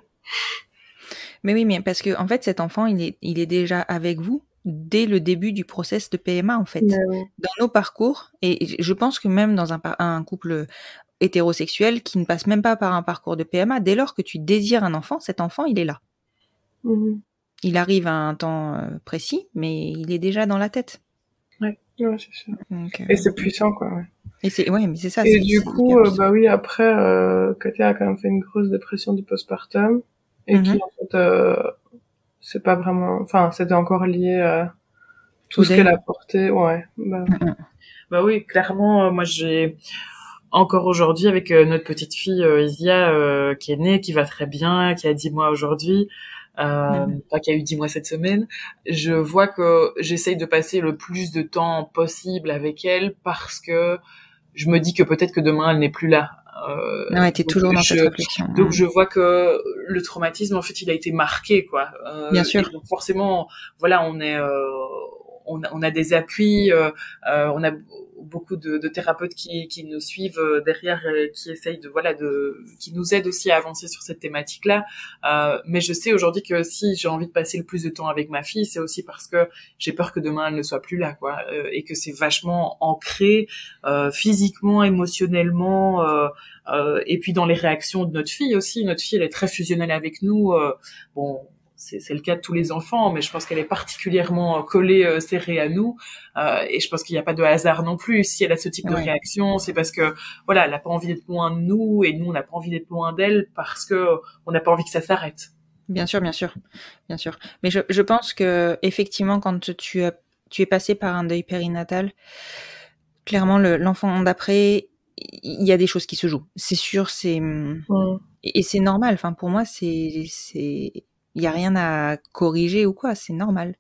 Mais oui, mais parce que, en fait, cet enfant, il est déjà avec vous dès le début du process de PMA, en fait. Oui. Dans nos parcours, et je pense que même dans un couple hétérosexuel qui ne passe même pas par un parcours de PMA, dès lors que tu désires un enfant, cet enfant, il est là. Il arrive à un temps précis, mais il est déjà dans la tête. Ouais, c'est sûr. Donc, et c'est puissant, quoi. Ouais. Mais c'est ça. Et du coup, oui, après, Katia a quand même fait une grosse dépression du postpartum, et qui, en fait, c'est pas vraiment, enfin, c'était encore lié à tout ce qu'elle a porté, ouais. Bah oui, clairement, moi j'ai encore aujourd'hui avec notre petite fille Isia qui est née, qui va très bien, qui a 10 mois aujourd'hui, qui a eu 10 mois cette semaine, je vois que j'essaye de passer le plus de temps possible avec elle, parce que je me dis que peut-être que demain elle n'est plus là. Ouais, t'es toujours dans cette réflexion. Donc je vois que le traumatisme, en fait, il a été marqué, quoi. Bien sûr. Donc forcément, voilà, on a des appuis, on a beaucoup de thérapeutes qui nous suivent derrière, qui essayent qui nous aident aussi à avancer sur cette thématique-là. Mais je sais aujourd'hui que si j'ai envie de passer le plus de temps avec ma fille, c'est aussi parce que j'ai peur que demain elle ne soit plus là, quoi, et que c'est vachement ancré physiquement, émotionnellement, et puis dans les réactions de notre fille aussi. Notre fille, elle est très fusionnelle avec nous. C'est le cas de tous les enfants, mais je pense qu'elle est particulièrement collée, serrée à nous, et je pense qu'il n'y a pas de hasard non plus. Si elle a ce type de réaction, c'est parce que voilà, elle n'a pas envie d'être loin de nous, et nous on n'a pas envie d'être loin d'elle, parce que on n'a pas envie que ça s'arrête. Bien sûr. Mais je pense que effectivement, quand tu es passé par un deuil périnatal, clairement l'enfant d'après, il y a des choses qui se jouent. C'est sûr, et c'est normal. Enfin, pour moi, il y a rien à corriger ou quoi, c'est normal.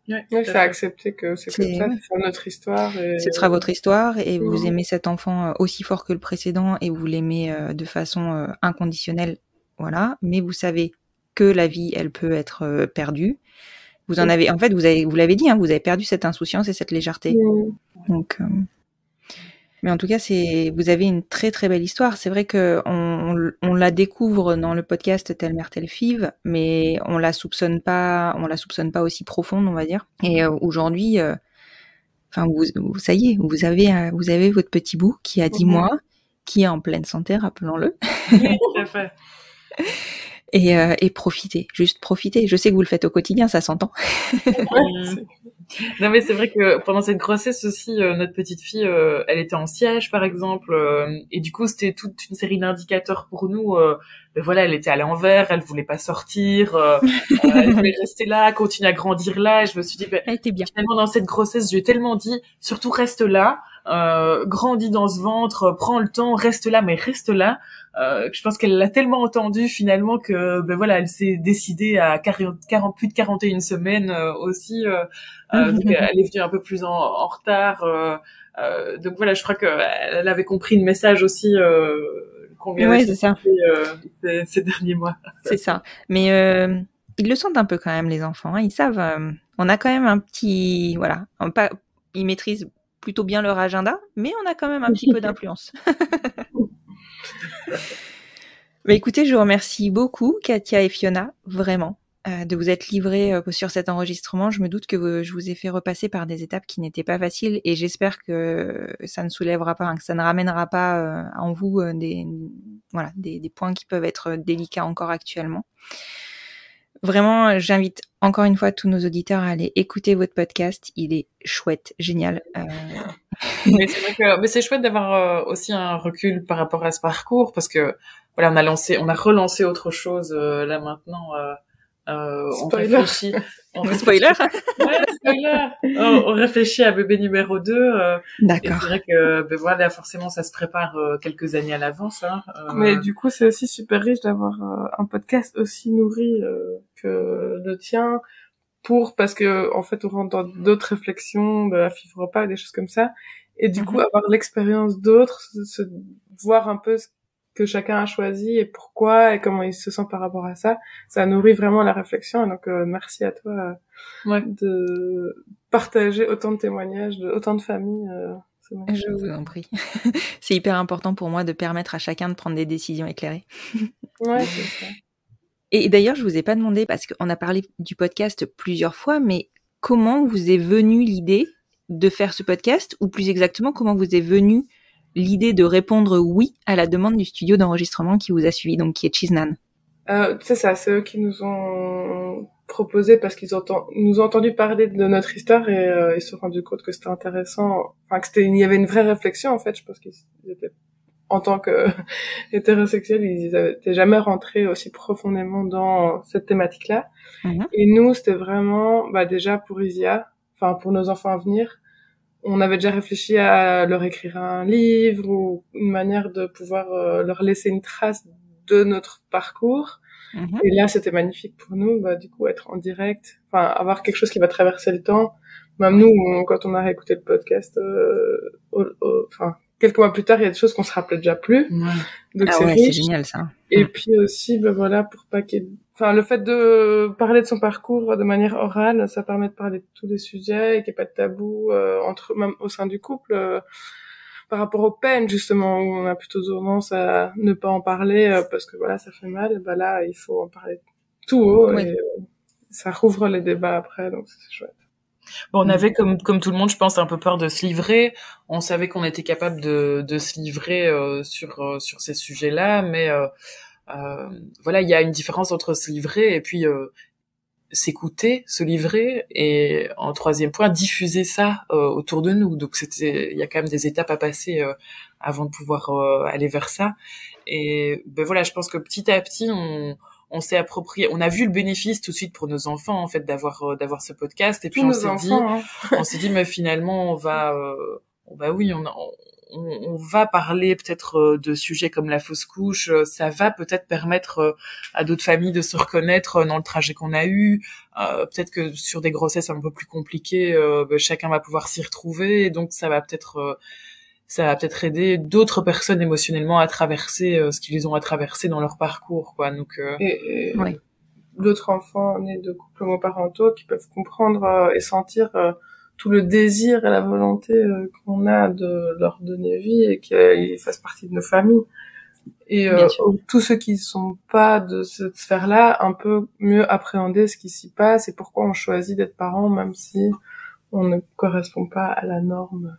Ouais, c'est accepter que c'est comme ça, c'est notre histoire. Et... Ce sera votre histoire, et vous aimez cet enfant aussi fort que le précédent, et vous l'aimez de façon inconditionnelle, voilà. Mais vous savez que la vie, elle peut être perdue. Vous en avez, en fait, vous l'avez dit, hein, vous avez perdu cette insouciance et cette légèreté. Donc, mais en tout cas, vous avez une très très belle histoire. C'est vrai que on la découvre dans le podcast Telle mère telle fille, mais on la soupçonne pas aussi profonde, on va dire. Et aujourd'hui, enfin, ça y est, vous avez votre petit bout qui a 10 mois, qui est en pleine santé, rappelons-le. Oui, tout à fait. Et profitez, juste profitez. Je sais que vous le faites au quotidien, ça s'entend. Non, mais c'est vrai que pendant cette grossesse aussi, notre petite fille, elle était en siège, par exemple, et du coup, c'était toute une série d'indicateurs pour nous. Elle était à l'envers, elle voulait pas sortir, elle voulait rester là, continuer à grandir là. Et je me suis dit, elle était bien. Finalement, dans cette grossesse, je lui ai tellement dit, surtout reste là, grandis dans ce ventre, prends le temps, reste là, mais reste là. Je pense qu'elle l'a tellement entendu finalement que elle s'est décidée à plus de 41 semaines aussi. Donc elle est venue un peu plus en retard. Donc je crois que elle avait compris le message aussi combien Ouais, c'est ça. Ces derniers mois. C'est ça. Mais ils le sentent un peu quand même, les enfants. Hein. Ils savent. On a quand même un petit, voilà, ils maîtrisent plutôt bien leur agenda, mais on a quand même un petit peu d'influence. Mais écoutez, je vous remercie beaucoup, Katia et Fiona, vraiment, de vous être livrées sur cet enregistrement. Je me doute que je vous ai fait repasser par des étapes qui n'étaient pas faciles, et j'espère que ça ne soulèvera pas, que ça ne ramènera pas en vous des points qui peuvent être délicats encore actuellement. Vraiment, j'invite encore une fois tous nos auditeurs à aller écouter votre podcast. Il est chouette, génial. Mais c'est vrai mais c'est chouette d'avoir aussi un recul par rapport à ce parcours, parce que voilà, on a relancé autre chose là maintenant. On réfléchit. Spoiler. Ouais, spoiler. On réfléchit à bébé numéro 2. D'accord. Et c'est vrai que voilà, forcément, ça se prépare quelques années à l'avance. Hein, Mais du coup, c'est aussi super riche d'avoir un podcast aussi nourri que le tien, parce que en fait, on rentre dans d'autres réflexions de la FIV repas et des choses comme ça. Et du coup, avoir l'expérience d'autres, voir un peu ce que chacun a choisi et pourquoi et comment il se sent par rapport à ça, ça nourrit vraiment la réflexion. Et donc, merci à toi de partager autant de témoignages de autant de familles. Je vous en prie. C'est hyper important pour moi de permettre à chacun de prendre des décisions éclairées. Ouais, c'est ça. Et d'ailleurs, je vous ai pas demandé, parce qu'on a parlé du podcast plusieurs fois, mais comment vous est venue l'idée de faire ce podcast, ou plus exactement, comment vous est venue l'idée de répondre oui à la demande du studio d'enregistrement qui vous a suivi, donc qui est Chiznan? C'est ça, c'est eux qui nous ont proposé parce qu'ils nous ont entendu parler de notre histoire et ils se sont rendus compte que c'était intéressant, enfin il y avait une vraie réflexion en fait. Je pense qu'ils étaient, en tant que hétérosexuels, ils étaient jamais rentrés aussi profondément dans cette thématique-là. Et nous, c'était vraiment, déjà pour Isia, enfin pour nos enfants à venir, on avait déjà réfléchi à leur écrire un livre ou une manière de pouvoir leur laisser une trace de notre parcours. Et là, c'était magnifique pour nous, du coup, être en direct, enfin, avoir quelque chose qui va traverser le temps. Même nous, quand on a réécouté le podcast, enfin, quelques mois plus tard, il y a des choses qu'on se rappelait déjà plus. Donc c'est génial, ça. Et puis aussi, voilà, pour pas enfin, le fait de parler de son parcours de manière orale, ça permet de parler de tous les sujets et qu'il n'y ait pas de tabou, même au sein du couple, par rapport aux peines, justement, où on a plutôt tendance à ne pas en parler, parce que voilà, ça fait mal. Là, il faut en parler tout haut, et ça rouvre les débats après, donc c'est chouette. Bon, on avait comme tout le monde, je pense, un peu peur de se livrer. On savait qu'on était capable de se livrer sur ces sujets-là, mais voilà, il y a une différence entre se livrer et puis s'écouter, se livrer, et en troisième point, diffuser ça autour de nous. Donc il y a quand même des étapes à passer avant de pouvoir aller vers ça. Et voilà, je pense que petit à petit, on s'est approprié, on a vu le bénéfice tout de suite pour nos enfants, en fait, d'avoir ce podcast. Et puis on s'est dit, mais finalement, on va parler peut-être de sujets comme la fausse couche. Ça va peut-être permettre à d'autres familles de se reconnaître dans le trajet qu'on a eu. Peut-être que sur des grossesses un peu plus compliquées, chacun va pouvoir s'y retrouver. Et donc ça va peut-être aider d'autres personnes émotionnellement à traverser ce qu'ils ont à traverser dans leur parcours, quoi. Donc et d'autres enfants nés de couples homoparentaux qui peuvent comprendre et sentir tout le désir et la volonté qu'on a de leur donner vie et qu'ils fassent partie de nos familles. Et tous ceux qui sont pas de cette sphère-là, un peu mieux appréhender ce qui s'y passe et pourquoi on choisit d'être parents, même si on ne correspond pas à la norme.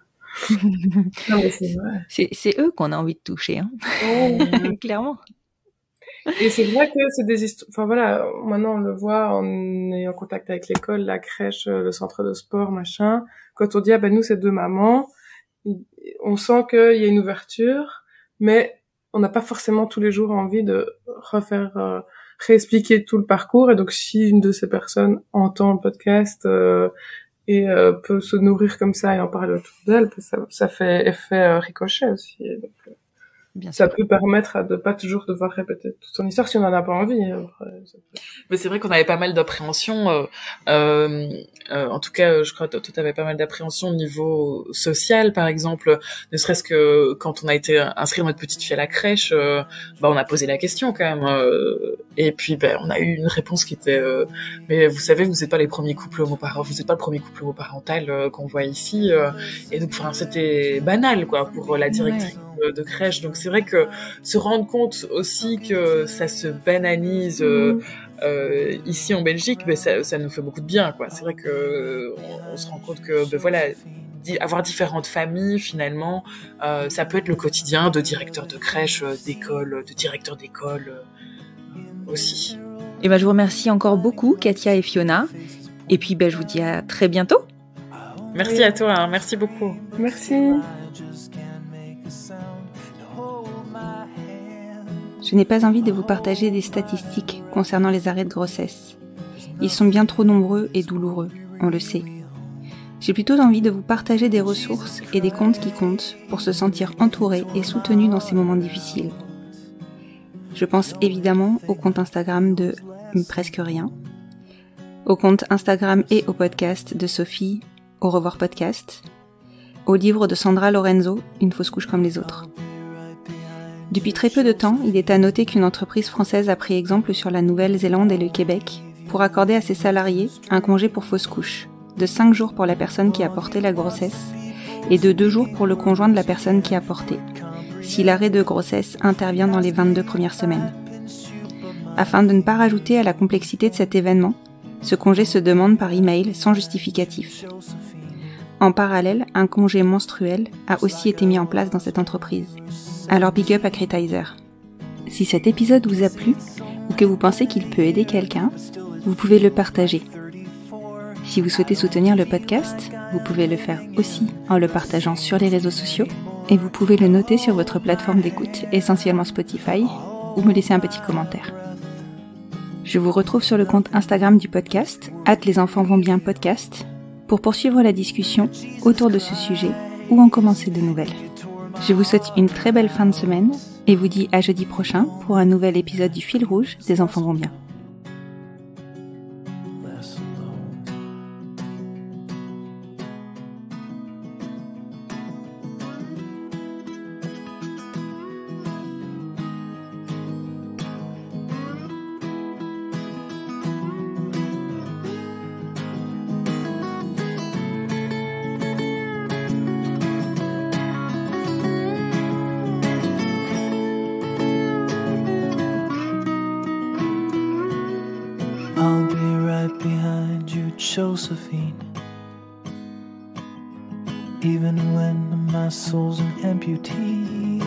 Non, mais c'est vrai. C'est eux qu'on a envie de toucher, hein. Clairement. Et c'est vrai que c'est des histoires, enfin voilà, maintenant on le voit, on est en contact avec l'école, la crèche, le centre de sport, machin. Quand on dit, nous c'est deux mamans, on sent qu'il y a une ouverture, mais on n'a pas forcément tous les jours envie de réexpliquer tout le parcours. Et donc si une de ces personnes entend le podcast et peut se nourrir comme ça et en parler autour d'elle, ça fait effet ricochet aussi. Et donc, Bien ça sûr. peut permettre de pas toujours devoir répéter toute son histoire si on en a pas envie. Mais c'est vrai qu'on avait pas mal d'appréhension. En tout cas, je crois que toi, t'avais pas mal d'appréhension au niveau social, par exemple. Ne serait-ce que quand on a été inscrit notre petite fille à la crèche, on a posé la question quand même. Et puis, on a eu une réponse qui était mais vous savez, vous n'êtes pas les premiers couples homoparentaux, vous n'êtes pas le premier couple homoparental qu'on voit ici. Et donc, c'était banal, quoi, pour la directrice de crèche. Donc, c'est vrai que se rendre compte aussi que ça se banalise ici en Belgique, ça nous fait beaucoup de bien, quoi. C'est vrai que on se rend compte que avoir différentes familles, finalement, ça peut être le quotidien de directeurs de crèche, d'école, de directeurs d'école aussi. Et je vous remercie encore beaucoup, Katia et Fiona. Et puis, je vous dis à très bientôt. Merci à toi, hein. Merci beaucoup. Merci. Je n'ai pas envie de vous partager des statistiques concernant les arrêts de grossesse. Ils sont bien trop nombreux et douloureux, on le sait. J'ai plutôt envie de vous partager des ressources et des comptes qui comptent pour se sentir entouré et soutenu dans ces moments difficiles. Je pense évidemment au compte Instagram de Presque Rien, au compte Instagram et au podcast de Sophie, Au revoir podcast, au livre de Sandra Lorenzo, Une fausse couche comme les autres. Depuis très peu de temps, il est à noter qu'une entreprise française a pris exemple sur la Nouvelle-Zélande et le Québec pour accorder à ses salariés un congé pour fausse couche, de 5 jours pour la personne qui a porté la grossesse et de 2 jours pour le conjoint de la personne qui a porté, si l'arrêt de grossesse intervient dans les 22 premières semaines. Afin de ne pas rajouter à la complexité de cet événement, ce congé se demande par email sans justificatif. En parallèle, un congé menstruel a aussi été mis en place dans cette entreprise. Alors big up à Critizer. Si cet épisode vous a plu, ou que vous pensez qu'il peut aider quelqu'un, vous pouvez le partager. Si vous souhaitez soutenir le podcast, vous pouvez le faire aussi en le partageant sur les réseaux sociaux, et vous pouvez le noter sur votre plateforme d'écoute, essentiellement Spotify, ou me laisser un petit commentaire. Je vous retrouve sur le compte Instagram du podcast, @lesenfantsvonbien podcast, pour poursuivre la discussion autour de ce sujet ou en commencer de nouvelles. Je vous souhaite une très belle fin de semaine et vous dis à jeudi prochain pour un nouvel épisode du Fil Rouge des Enfants Vont Bien. I'll be right behind you, Josephine. Even when my soul's an amputee,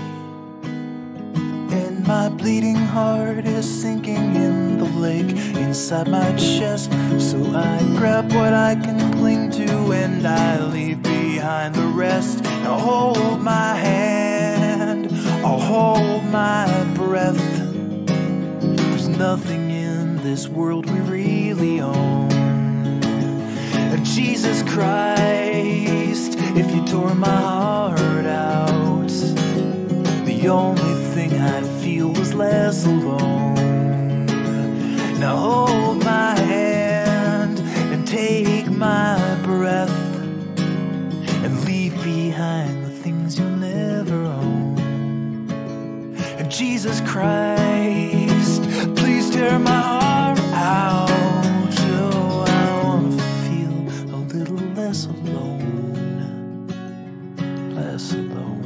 and my bleeding heart is sinking in the lake inside my chest. So I grab what I can cling to and I leave behind the rest. Now hold my hand, I'll hold my breath. There's nothing in this world we really own. Jesus Christ, if you tore my heart out, the only thing I'd feel was less alone. Now hold my hand and take my breath and leave behind the things you'll never own. And Jesus Christ, please tear my heart out. Oh, I wanna feel a little less alone, less alone.